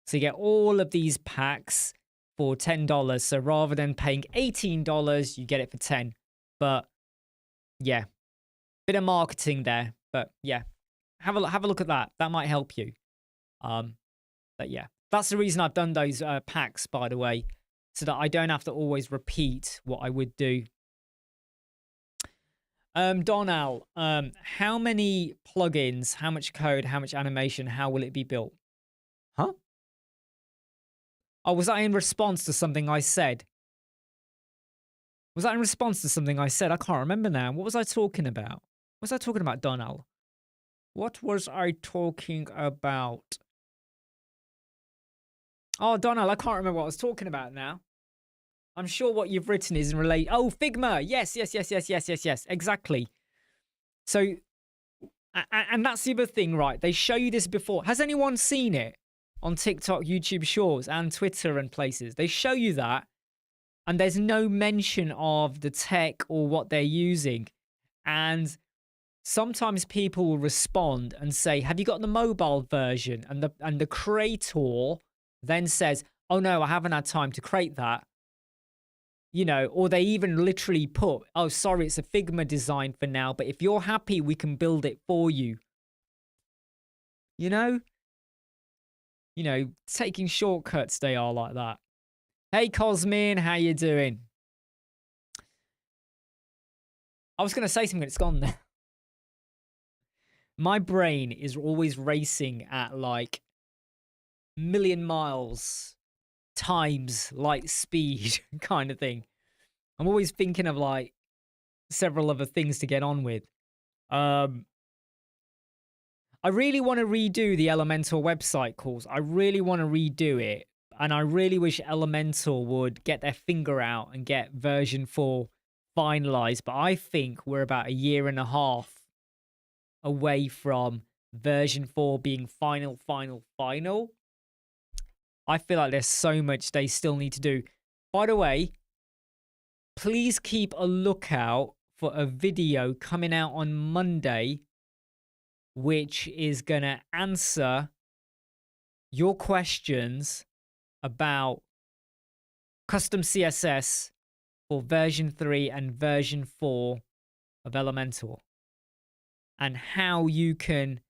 So you get all of these packs for $10. So rather than paying $18, you get it for 10. But yeah, bit of marketing there. But yeah, have a look at that. That might help you. But yeah, that's the reason I've done those packs, by the way, so that I don't have to always repeat what I would do. Donal, how many plugins, how much code, how much animation, how will it be built? Huh? Oh, was that in response to something I said? Was that in response to something I said? I can't remember now. What was I talking about? What was I talking about, Donal? What was I talking about? Oh, Donal, I can't remember what I was talking about now. I'm sure what you've written is in relation. Oh, Figma. Yes. Exactly. So And that's the other thing, right? They show you this before. Has anyone seen it on TikTok, YouTube Shorts, and Twitter and places? They show you that, and there's no mention of the tech or what they're using. And sometimes people will respond and say, have you got the mobile version? And the creator then says, oh no, I haven't had time to create that. You know, or they even literally put, oh, sorry, it's a Figma design for now, but if you're happy, we can build it for you. You know, taking shortcuts, they are like that. Hey, Cosmin, how you doing? I was going to say something, it's gone now. My brain is always racing at like million miles times light speed kind of thing. I'm always thinking of like several other things to get on with. I really want to redo the Elementor website calls. I really want to redo it. And I really wish Elementor would get their finger out and get version 4 finalized. But I think we're about a year and a half away from version 4 being final. I feel like there's so much they still need to do. By the way, please keep a lookout for a video coming out on Monday, which is going to answer your questions about custom CSS for version 3 and version 4 of Elementor, and how you can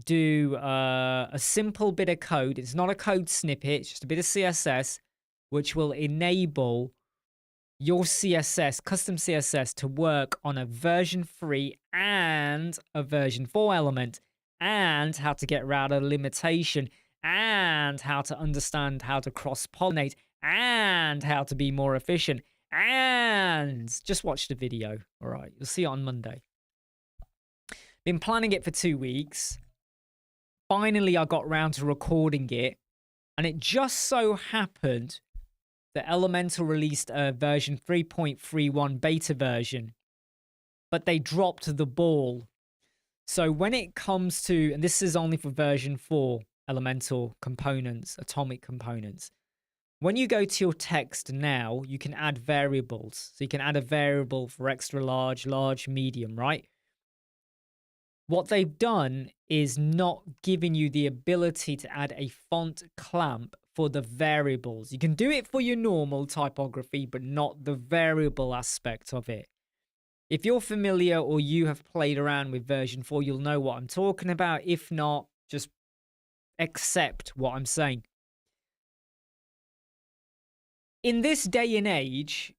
do a simple bit of code. It's not a code snippet, it's just a bit of CSS, which will enable your CSS, custom CSS, to work on a version 3 and a version 4 element, and how to get around a limitation, and how to understand how to cross-pollinate, and how to be more efficient. And just watch the video. All right, you'll see it on Monday. Been planning it for 2 weeks. Finally, I got around to recording it, and it just so happened that Elementor released a version 3.31 beta version, but they dropped the ball. So when it comes to, and this is only for version 4 Elementor components, atomic components, when you go to your text now, you can add variables. So you can add a variable for extra large, large, medium, right? What they've done is not giving you the ability to add a font clamp for the variables. You can do it for your normal typography, but not the variable aspect of it. If you're familiar or you have played around with version 4, you'll know what I'm talking about. If not, just accept what I'm saying. In this day and age,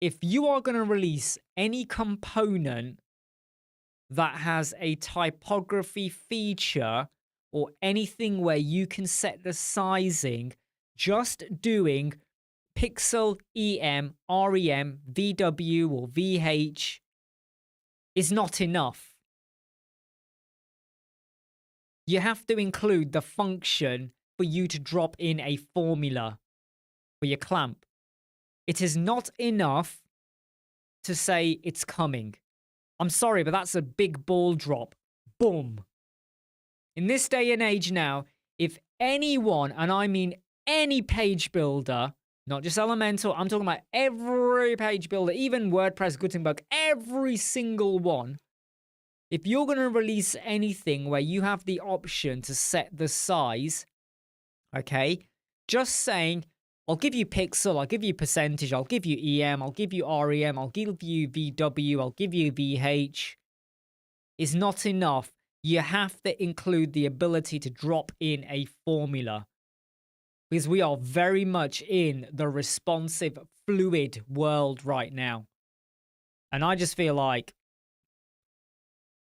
if you are going to release any component that has a typography feature or anything where you can set the sizing, just doing pixel, EM, REM, VW, or VH is not enough. You have to include the function for you to drop in a formula for your clamp. It is not enough to say it's coming. I'm sorry, but that's a big ball drop. Boom. In this day and age now, if anyone, and I mean any page builder, not just Elementor, I'm talking about every page builder, even WordPress, Gutenberg, every single one, if you're going to release anything where you have the option to set the size, okay, just saying, I'll give you pixel, I'll give you percentage, I'll give you EM, I'll give you REM, I'll give you VW, I'll give you VH, is not enough. You have to include the ability to drop in a formula, because we are very much in the responsive, fluid world right now. And I just feel like,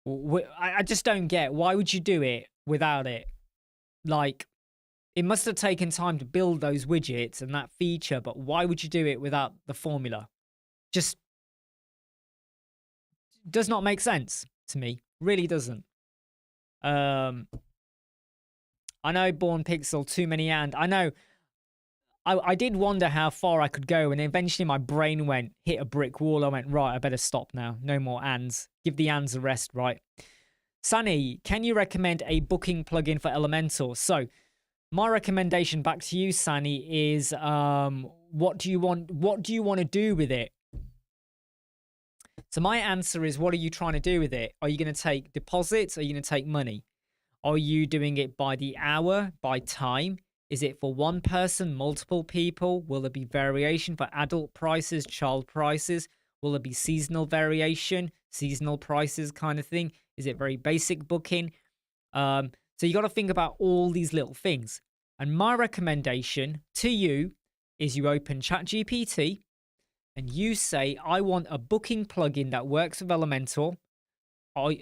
I just don't get, why would you do it without it? Like, it must have taken time to build those widgets and that feature, but why would you do it without the formula? Just does not make sense to me. Really doesn't. I know Born Pixel, too many and. I know. I did wonder how far I could go, and eventually my brain hit a brick wall. I went, right, I better stop now. No more ands. Give the ands a rest, right? Sunny, can you recommend a booking plugin for Elementor? So my recommendation back to you, Sunny, is what do you want to do with it? So my answer is, what are you trying to do with it? Are you going to take deposits? Are you going to take money? Are you doing it by the hour, by time? Is it for one person, multiple people? Will there be variation for adult prices, child prices? Will there be seasonal variation, seasonal prices kind of thing? Is it very basic booking? So you got to think about all these little things. And my recommendation to you is you open ChatGPT and you say, I want a booking plugin that works with Elementor. Are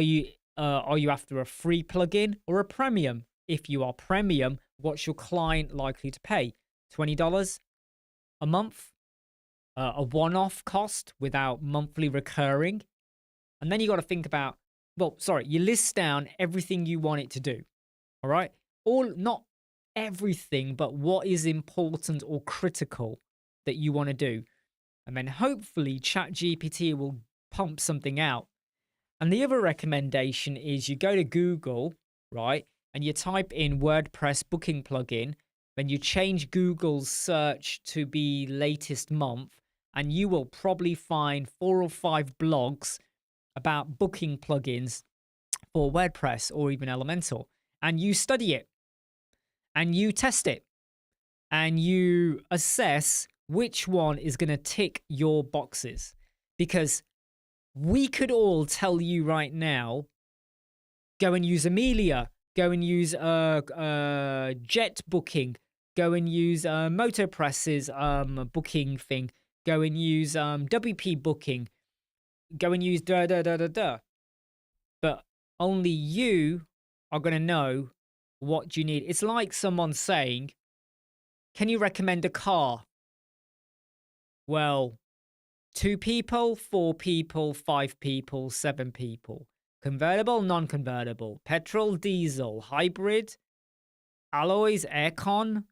you after a free plugin or a premium? If you are premium, what's your client likely to pay? $20 a month? A one-off cost without monthly recurring? And then you got to think about, you list down everything you want it to do. All right? Not everything, but what is important or critical that you want to do. And then hopefully ChatGPT will pump something out. And the other recommendation is you go to Google, right? And you type in WordPress booking plugin. Then you change Google's search to be latest month. And you will probably find 4 or 5 blogs about booking plugins for WordPress or even Elementor. And you study it. And you test it. And you assess which one is going to tick your boxes. Because we could all tell you right now, go and use Amelia, go and use Jet Booking, go and use MotoPress's booking thing, go and use WP Booking, go and use da. But only you are going to know what you need. It's like someone saying, can you recommend a car? Well, 2 people, 4 people, 5 people, 7 people. Convertible, non-convertible. Petrol, diesel, hybrid, alloys, aircon,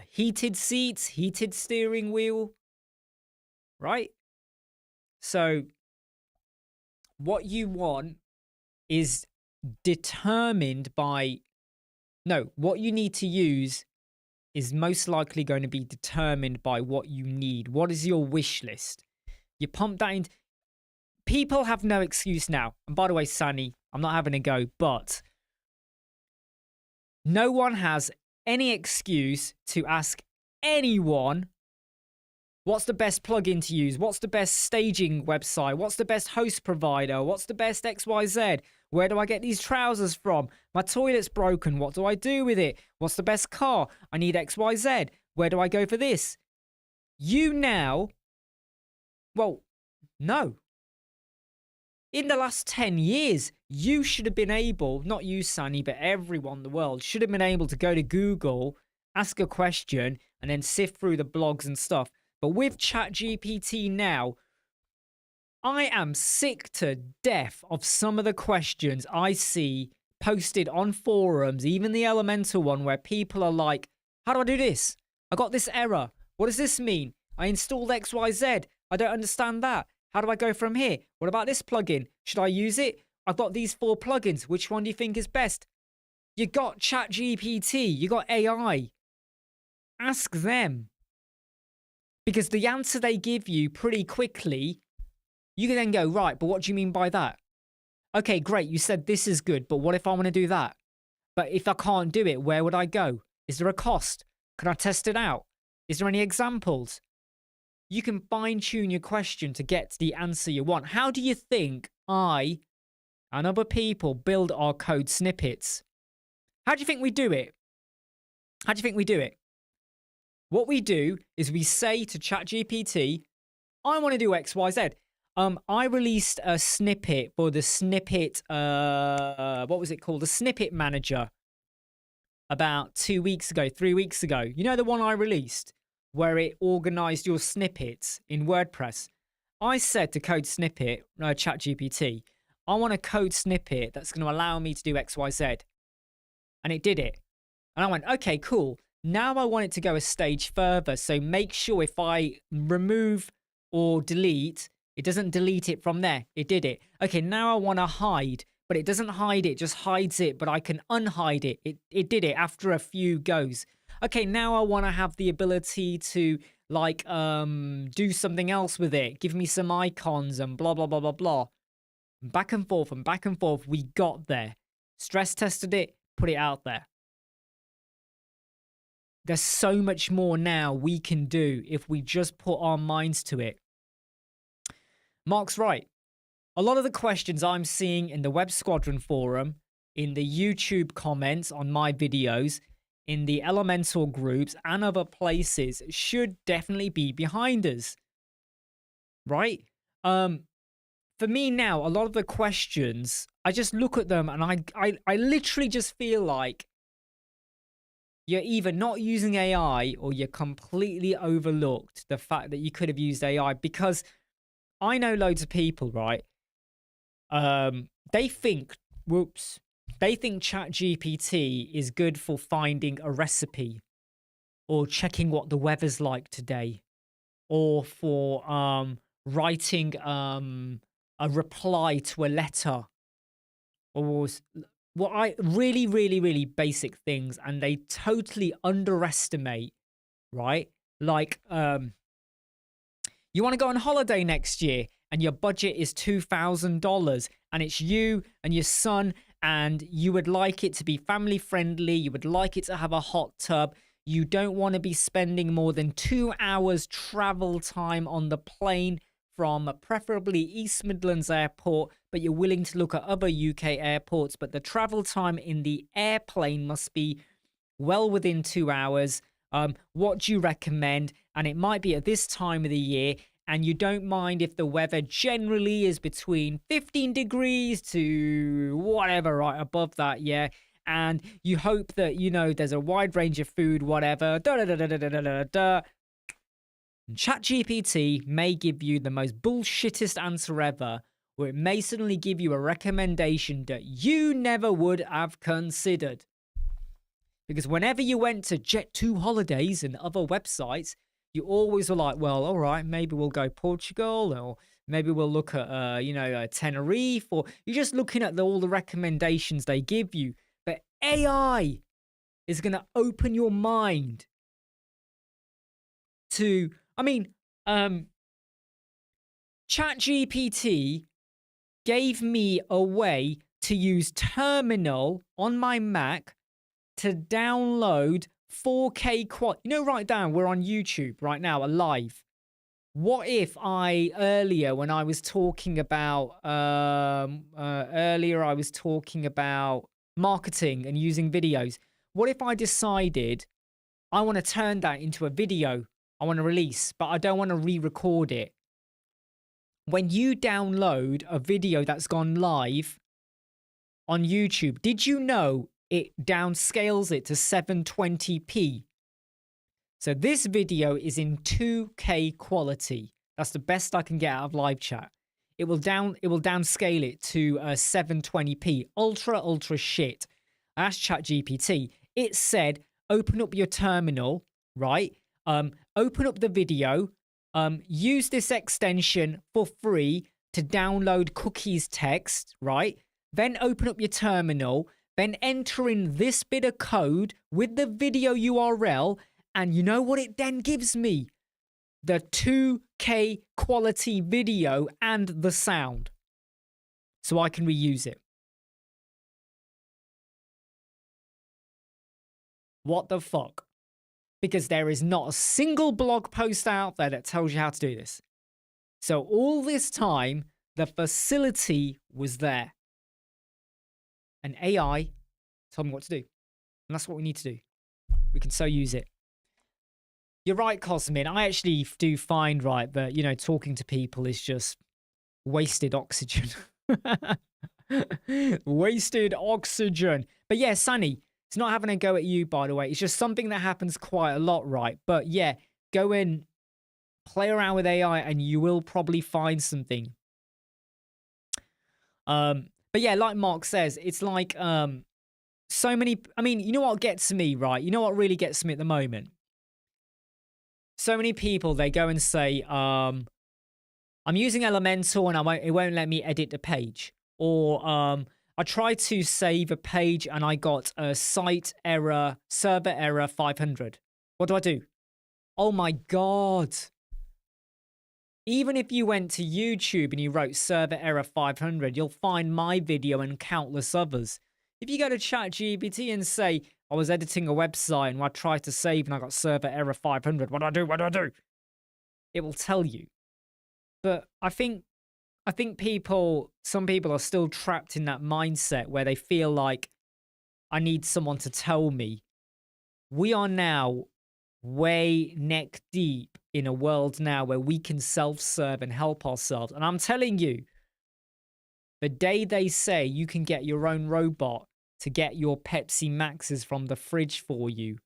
heated seats, heated steering wheel. Right? So what you want is determined by... No, what you need to use is most likely going to be determined by what you need. What is your wish list? You pump that in. People have no excuse now. And by the way, Sunny, I'm not having a go, but no one has any excuse to ask anyone, what's the best plugin to use? What's the best staging website? What's the best host provider? What's the best XYZ? Where do I get these trousers from? My toilet's broken. What do I do with it? What's the best car? I need XYZ. Where do I go for this? You now, well, no. In the last 10 years, you should have been able, not you, Sunny, but everyone in the world should have been able to go to Google, ask a question, and then sift through the blogs and stuff. But with ChatGPT now, I am sick to death of some of the questions I see posted on forums, even the Elementor one, where people are like, how do I do this? I got this error. What does this mean? I installed XYZ. I don't understand that. How do I go from here? What about this plugin? Should I use it? I've got these 4 plugins. Which one do you think is best? You got ChatGPT. You got AI. Ask them. Because the answer they give you pretty quickly, you can then go, right, but what do you mean by that? Okay, great. You said this is good, but what if I want to do that? But if I can't do it, where would I go? Is there a cost? Can I test it out? Is there any examples? You can fine-tune your question to get the answer you want. How do you think I and other people build our code snippets? How do you think we do it? How do you think we do it? What we do is we say to ChatGPT, I want to do XYZ. I released a snippet for the snippet, what was it called? The snippet manager about 2 weeks ago, 3 weeks ago. You know the one I released where it organized your snippets in WordPress? I said to code snippet, ChatGPT, I want a code snippet that's going to allow me to do XYZ. And it did it. And I went, okay, cool. Now I want it to go a stage further. So make sure if I remove or delete It doesn't delete it from there. It did it. Okay, now I want to hide, but it doesn't hide it, just hides it, but I can unhide it. It did it after a few goes. Okay, now I want to have the ability to like do something else with it. Give me some icons and blah, blah, blah, blah, blah. Back and forth and back and forth, we got there. Stress tested it, put it out there. There's so much more now we can do if we just put our minds to it. Mark's right. A lot of the questions I'm seeing in the Web Squadron forum, in the YouTube comments on my videos, in the Elementor groups and other places should definitely be behind us. Right? For me now, a lot of the questions, I just look at them and I literally just feel like you're either not using AI or you're completely overlooked the fact that you could have used AI, because I know loads of people, right? They think ChatGPT is good for finding a recipe or checking what the weather's like today, or for writing a reply to a letter, or what I really basic things, and they totally underestimate, right? Like you want to go on holiday next year and your budget is $2,000 and it's you and your son, and you would like it to be family friendly, you would like it to have a hot tub, you don't want to be spending more than 2 hours travel time on the plane from preferably East Midlands Airport, but you're willing to look at other UK airports, but the travel time in the airplane must be well within 2 hours. What do you recommend? And it might be at this time of the year, and you don't mind if the weather generally is between 15 degrees to whatever, right above that, yeah. And you hope that, you know, there's a wide range of food, whatever. ChatGPT may give you the most bullshittest answer ever, or it may suddenly give you a recommendation that you never would have considered. Because whenever you went to Jet2 holidays and other websites, you always were like, well, all right, maybe we'll go Portugal, or maybe we'll look at, Tenerife, or you're just looking at all the recommendations they give you. But AI is going to open your mind to, ChatGPT gave me a way to use Terminal on my Mac to download 4K quad. You know, right down, we're on YouTube right now, live. What if earlier I was talking about marketing and using videos. What if I decided I want to turn that into a video I want to release, but I don't want to re-record it? When you download a video that's gone live on YouTube, did you know it downscales it to 720p? So this video is in 2K quality. That's the best I can get out of live chat. It will downscale it to 720p. Ultra shit. I asked ChatGPT. It said, open up your terminal, right? Open up the video. Use this extension for free to download cookies text, right? Then open up your terminal. Then enter in this bit of code with the video URL. And you know what it then gives me? The 2K quality video and the sound. So I can reuse it. What the fuck? Because there is not a single blog post out there that tells you how to do this. So all this time, the facility was there. And AI told me what to do. And that's what we need to do. We can so use it. You're right, Cosmin. I actually do find, right, that, you know, talking to people is just wasted oxygen. Wasted oxygen. But yeah, Sunny, it's not having a go at you, by the way. It's just something that happens quite a lot, right? But yeah, go and play around with AI and you will probably find something. But yeah, like Mark says, it's like so many, you know what gets me, right? You know what really gets me at the moment? So many people, they go and say, I I'm using Elementor and it won't let me edit the page. Or I tried to save a page and I got a site error, server error 500. What do? Oh my God. Even if you went to YouTube and you wrote server error 500, you'll find my video and countless others. If you go to ChatGPT and say, I was editing a website and I tried to save and I got server error 500, what do I do? It will tell you. But I think some people are still trapped in that mindset where they feel like I need someone to tell me. We are now way neck deep in a world now where we can self-serve and help ourselves. And I'm telling you, the day they say you can get your own robot to get your Pepsi Maxes from the fridge for you,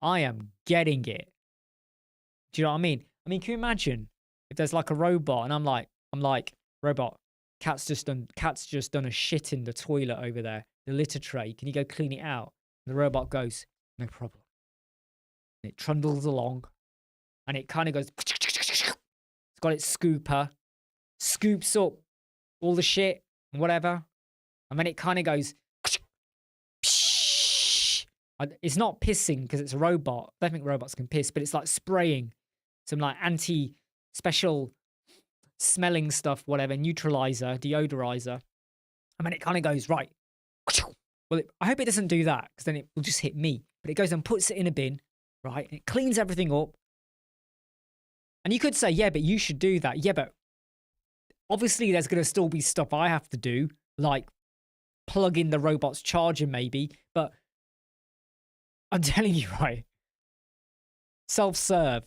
I am getting it. Do you know what I mean? I mean, can you imagine if there's like a robot and I'm like, robot, cat's just done a shit in the toilet over there, the litter tray. Can you go clean it out? And the robot goes, no problem. And it trundles along and it kind of goes, it's got its scooper, scoops up all the shit and whatever. And then it kind of goes, it's not pissing because it's a robot. I don't think robots can piss, but it's like spraying some like special smelling stuff, whatever, neutralizer, deodorizer. And then it kind of goes, right. Well, I hope it doesn't do that because then it will just hit me. But it goes and puts it in a bin, right? And it cleans everything up. And you could say, yeah, but you should do that. Yeah, but obviously there's going to still be stuff I have to do, like plug in the robot's charger maybe. But I'm telling you, right? Self-serve.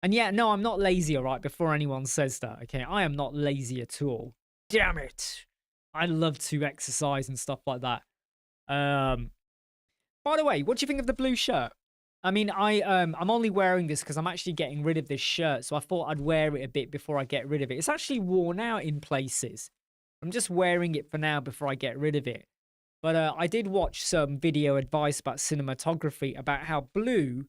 And yeah, no, I'm not lazy, all right, before anyone says that, okay? I am not lazy at all. Damn it. I love to exercise and stuff like that. By the way, what do you think of the blue shirt? I mean, I'm only wearing this because I'm actually getting rid of this shirt, so I thought I'd wear it a bit before I get rid of it. It's actually worn out in places. I'm just wearing it for now before I get rid of it. But I did watch some video advice about cinematography about how blue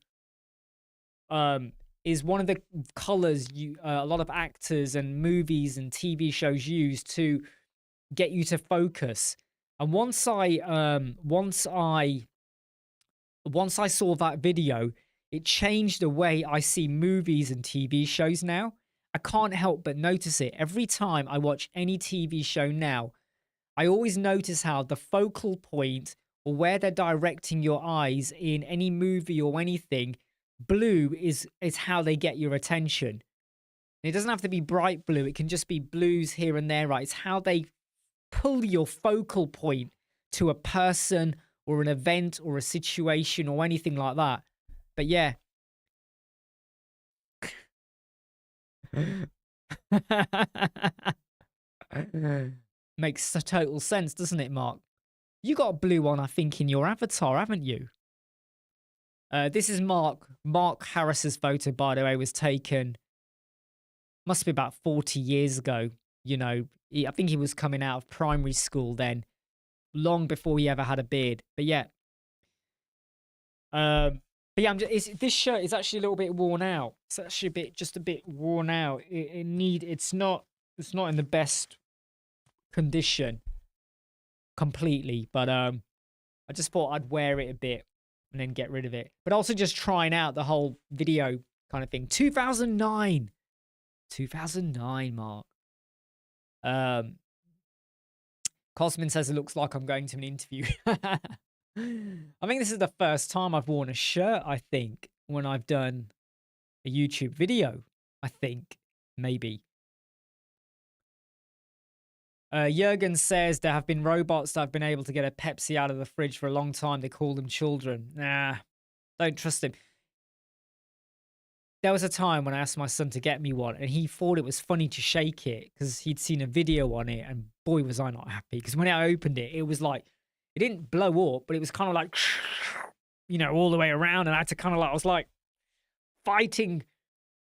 is one of the colors a lot of actors and movies and TV shows use to get you to focus. And once I saw that video, it changed the way I see movies and TV shows now. I can't help but notice it. Every time I watch any TV show now, I always notice how the focal point or where they're directing your eyes in any movie or anything, blue is how they get your attention. And it doesn't have to be bright blue. It can just be blues here and there, right? It's how they pull your focal point to a person or an event or a situation or anything like that. But yeah. Makes total sense, doesn't it, Mark? You got a blue one, I think, in your avatar, haven't you? This is Mark. Mark Harris's photo, by the way, was taken, must be about 40 years ago. You know, I think he was coming out of primary school then, long before he ever had a beard. But yeah. This shirt is actually a little bit worn out. It's actually just a bit worn out. It's not in the best condition completely, but I just thought I'd wear it a bit and then get rid of it. But also just trying out the whole video kind of thing. 2009, Mark. Cosmin says it looks like I'm going to an interview. I think this is the first time I've worn a shirt, I think, when I've done a YouTube video. I think, maybe. Jurgen says there have been robots that have been able to get a Pepsi out of the fridge for a long time. They call them children. Nah, don't trust him. There was a time when I asked my son to get me one, and he thought it was funny to shake it because he'd seen a video on it, and boy, was I not happy. Because when I opened it, it was like, it didn't blow up, but it was kind of like, you know, all the way around, and I had to kind of like, I was like fighting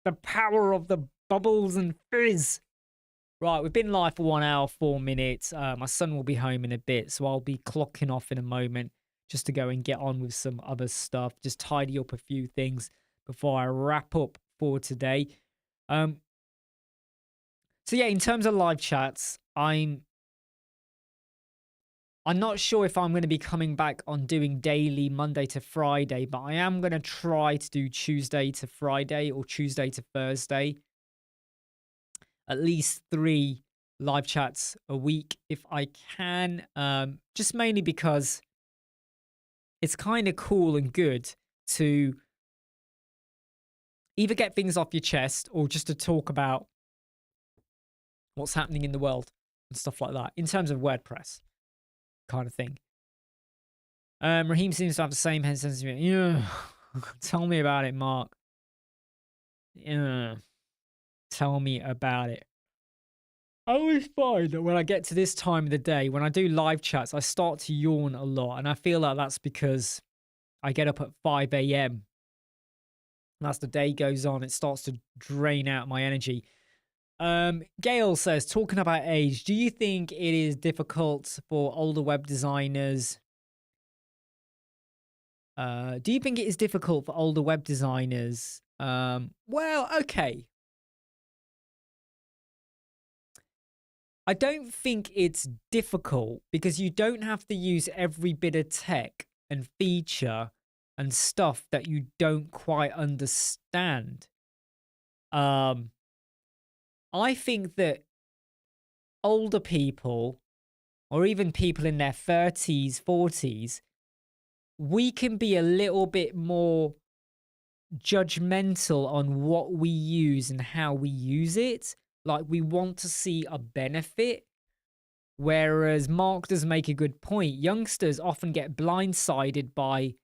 the power of the bubbles and fizz. Right, we've been live for 1 hour, 4 minutes. My son will be home in a bit, so I'll be clocking off in a moment just to go and get on with some other stuff. Just tidy up a few things before I wrap up for today. So yeah, in terms of live chats, I'm not sure if I'm going to be coming back on doing daily Monday to Friday, but I am going to try to do Tuesday to Friday or Tuesday to Thursday. At least 3 live chats a week if I can. Just mainly because it's kind of cool and good to either get things off your chest or just to talk about what's happening in the world and stuff like that in terms of WordPress kind of thing. Raheem seems to have the same head sense. Yeah. Tell me about it, Mark. Yeah. Tell me about it. I always find that when I get to this time of the day, when I do live chats, I start to yawn a lot. And I feel like that's because I get up at 5 a.m. And as the day goes on, it starts to drain out my energy. Gail says, talking about age, do you think it is difficult for older web designers? Do you think it is difficult for older web designers? Well, okay. I don't think it's difficult because you don't have to use every bit of tech and feature and stuff that you don't quite understand. I think that older people, or even people in their 30s, 40s, we can be a little bit more judgmental on what we use and how we use it. Like, we want to see a benefit. Whereas Mark does make a good point. Youngsters often get blindsided by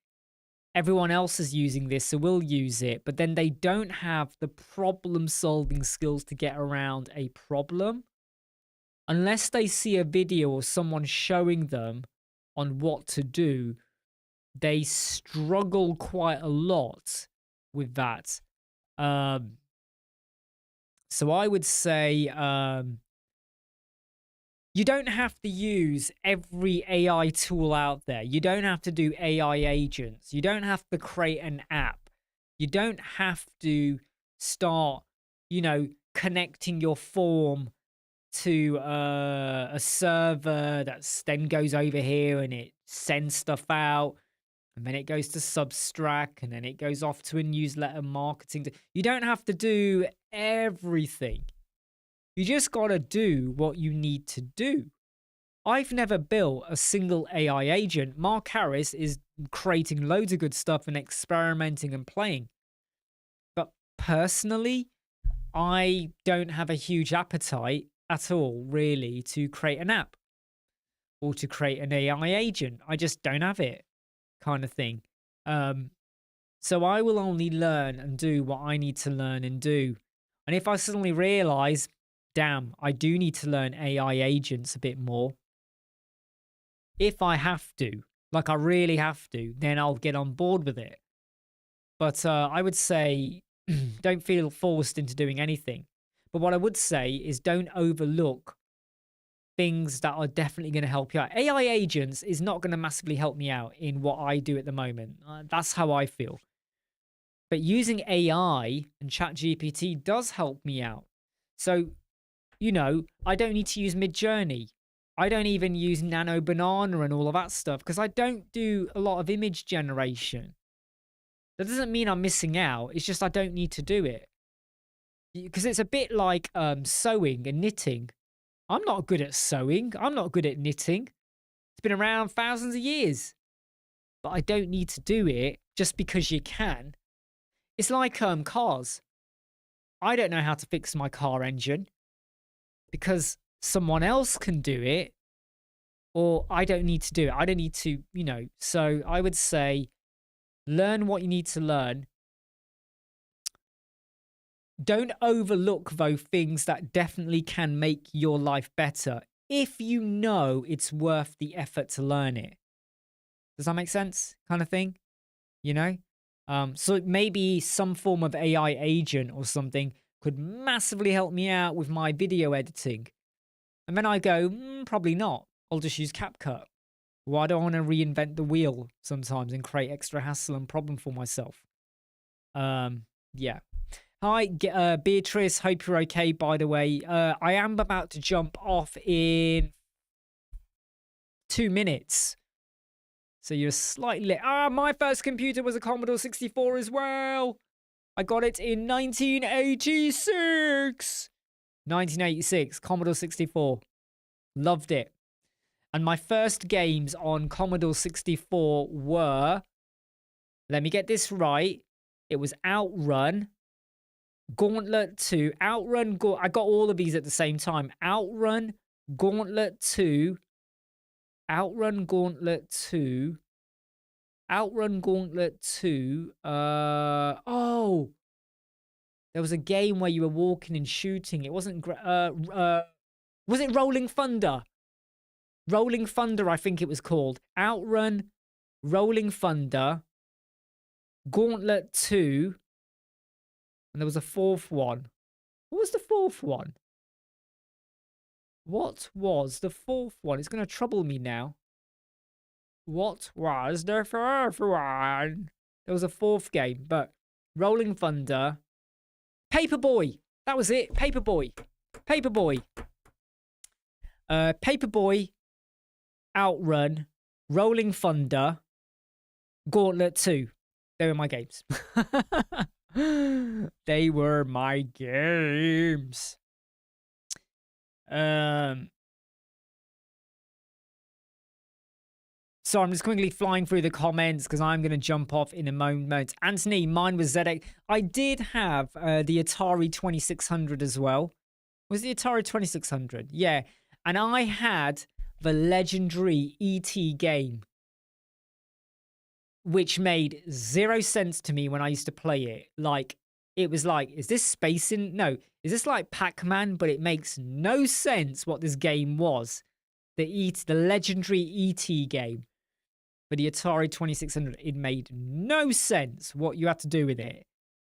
everyone else is using this, so we'll use it. But then they don't have the problem-solving skills to get around a problem. Unless they see a video or someone showing them on what to do, they struggle quite a lot with that. So I would say you don't have to use every AI tool out there. You don't have to do AI agents. You don't have to create an app. You don't have to start, connecting your form to a server that then goes over here and it sends stuff out. And then it goes to Substract, and then it goes off to a newsletter marketing. You don't have to do everything. You just got to do what you need to do. I've never built a single AI agent. Mark Harris is creating loads of good stuff and experimenting and playing. But personally, I don't have a huge appetite at all, really, to create an app or to create an AI agent. I just don't have it, kind of thing. So I will only learn and do what I need to learn and do. And if I suddenly realize, damn, I do need to learn AI agents a bit more, if I have to, like I really have to, then I'll get on board with it. But I would say don't feel forced into doing anything. But what I would say is don't overlook things that are definitely going to help you out. AI agents is not going to massively help me out in what I do at the moment. That's how I feel. But using AI and ChatGPT does help me out. So, I don't need to use Midjourney. I don't even use Nano Banana and all of that stuff because I don't do a lot of image generation. That doesn't mean I'm missing out. It's just I don't need to do it. Because it's a bit like sewing and knitting. I'm not good at sewing. I'm not good at knitting. It's been around thousands of years. But I don't need to do it just because you can. It's like cars. I don't know how to fix my car engine because someone else can do it, or I don't need to do it. I don't need to, So I would say learn what you need to learn. Don't overlook, though, things that definitely can make your life better if you know it's worth the effort to learn it. Does that make sense? Kind of thing, So maybe some form of AI agent or something could massively help me out with my video editing. And then I go, probably not. I'll just use CapCut. Why do I want to reinvent the wheel sometimes and create extra hassle and problem for myself? Yeah. Hi, Beatrice. Hope you're okay, by the way. I am about to jump off in 2 minutes. So you're slightly late. Ah, my first computer was a Commodore 64 as well. I got it in 1986. 1986, Commodore 64. Loved it. And my first games on Commodore 64 were, let me get this right, it was Outrun, Gauntlet 2, I got all of these at the same time. Outrun, Gauntlet 2, Outrun, Gauntlet 2, Outrun, Gauntlet 2, oh, there was a game where you were walking and shooting. It wasn't, was it Rolling Thunder? Rolling Thunder, I think it was called. Outrun, Rolling Thunder, Gauntlet 2, and there was a fourth one. What was the fourth one? What was the fourth one? It's going to trouble me now. What was the fourth one? There was a fourth game, but Rolling Thunder. Paperboy. That was it. Paperboy. Paperboy. Paperboy. Outrun. Rolling Thunder. Gauntlet 2. They were my games. They were my games. So I'm just quickly flying through the comments because I'm going to jump off in a moment. Anthony, mine was ZX. I did have the Atari 2600 as well. Was the Atari 2600? Yeah. And I had the legendary E.T. game, which made 0 sense to me when I used to play it. Like, it was like, is this spacing? No. Is this like Pac-Man? But it makes no sense what this game was. The legendary E.T. game. For the Atari 2600, it made no sense what you had to do with it.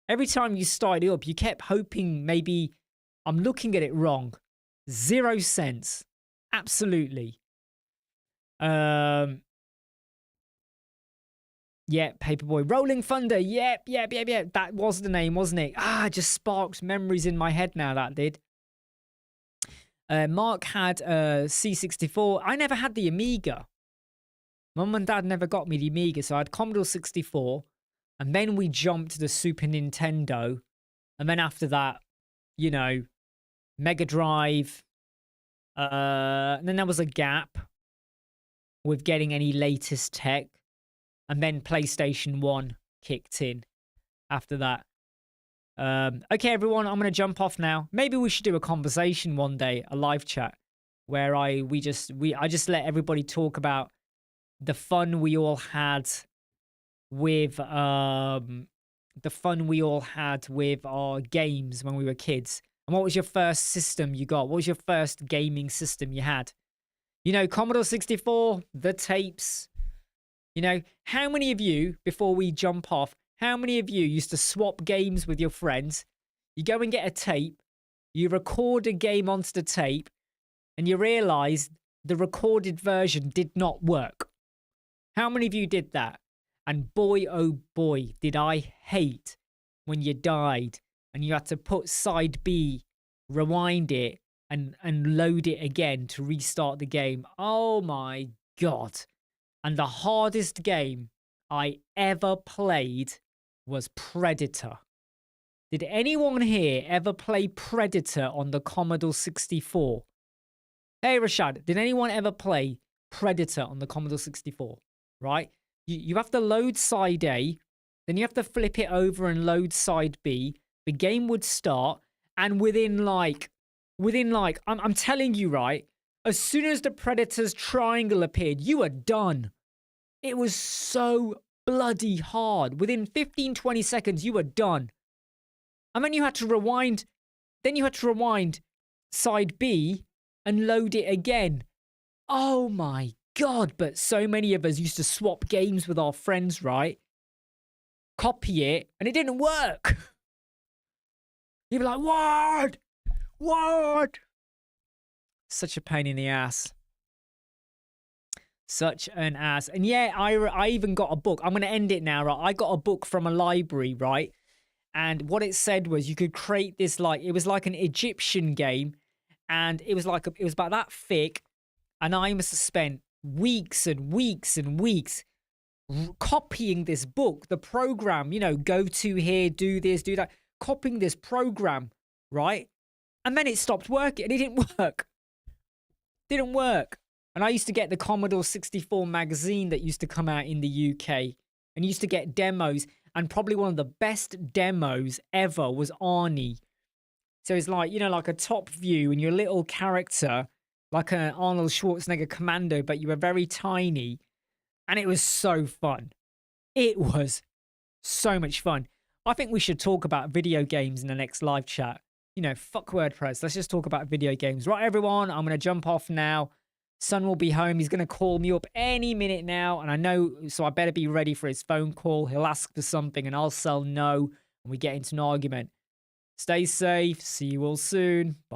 Every time you started it up, you kept hoping maybe I'm looking at it wrong. 0 sense. Absolutely. Yeah, Paperboy. Rolling Thunder. Yep. That was the name, wasn't it? Ah, just sparked memories in my head now, that did. Mark had C64. I never had the Amiga. Mum and Dad never got me the Amiga, so I had Commodore 64, and then we jumped to the Super Nintendo, and then after that, you know, Mega Drive, and then there was a gap with getting any latest tech, and then PlayStation 1 kicked in after that. Okay, everyone, I'm going to jump off now. Maybe we should do a conversation one day, a live chat, where I just let everybody talk about the fun we all had with our games when we were kids. And what was your first system you got? What was your first gaming system you had? You know, Commodore 64, the tapes. You know, how many of you, before we jump off, how many of you used to swap games with your friends? You go and get a tape, you record a game onto the tape, and you realize the recorded version did not work. How many of you did that? And boy, oh boy, did I hate when you died and you had to put side B, rewind it, and load it again to restart the game. Oh my God. And the hardest game I ever played was Predator. Did anyone here ever play Predator on the Commodore 64? Hey, Rashad, did anyone ever play Predator on the Commodore 64? Right? You have to load side A, then you have to flip it over and load side B. The game would start, and within like, I'm telling you, right? As soon as the Predator's triangle appeared, you were done. It was so bloody hard. Within 15, 20 seconds, you were done. And then you had to rewind. Then you had to rewind side B and load it again. Oh my God. But so many of us used to swap games with our friends, right? Copy it, and it didn't work. You'd be like, what? What? Such a pain in the ass. Such an ass. And yeah, I even got a book. I'm going to end it now, right? I got a book from a library, right? And what it said was you could create this, like, it was like an Egyptian game. And it was like, it was about that thick. And I must have spent weeks and weeks and weeks copying this book, the program, you know, go to here, do this, do that, copying this program, right? And then it stopped working. It didn't work. Didn't work. And I used to get the Commodore 64 magazine that used to come out in the UK and used to get demos. And probably one of the best demos ever was Arnie. So it's like, you know, like a top view and your little character, like an Arnold Schwarzenegger commando, but you were very tiny. And it was so fun. It was so much fun. I think we should talk about video games in the next live chat. You know, fuck WordPress. Let's just talk about video games. Right, everyone, I'm going to jump off now. Son will be home. He's going to call me up any minute now. And I know, so I better be ready for his phone call. He'll ask for something and I'll say no. And we get into an argument. Stay safe. See you all soon. Bye.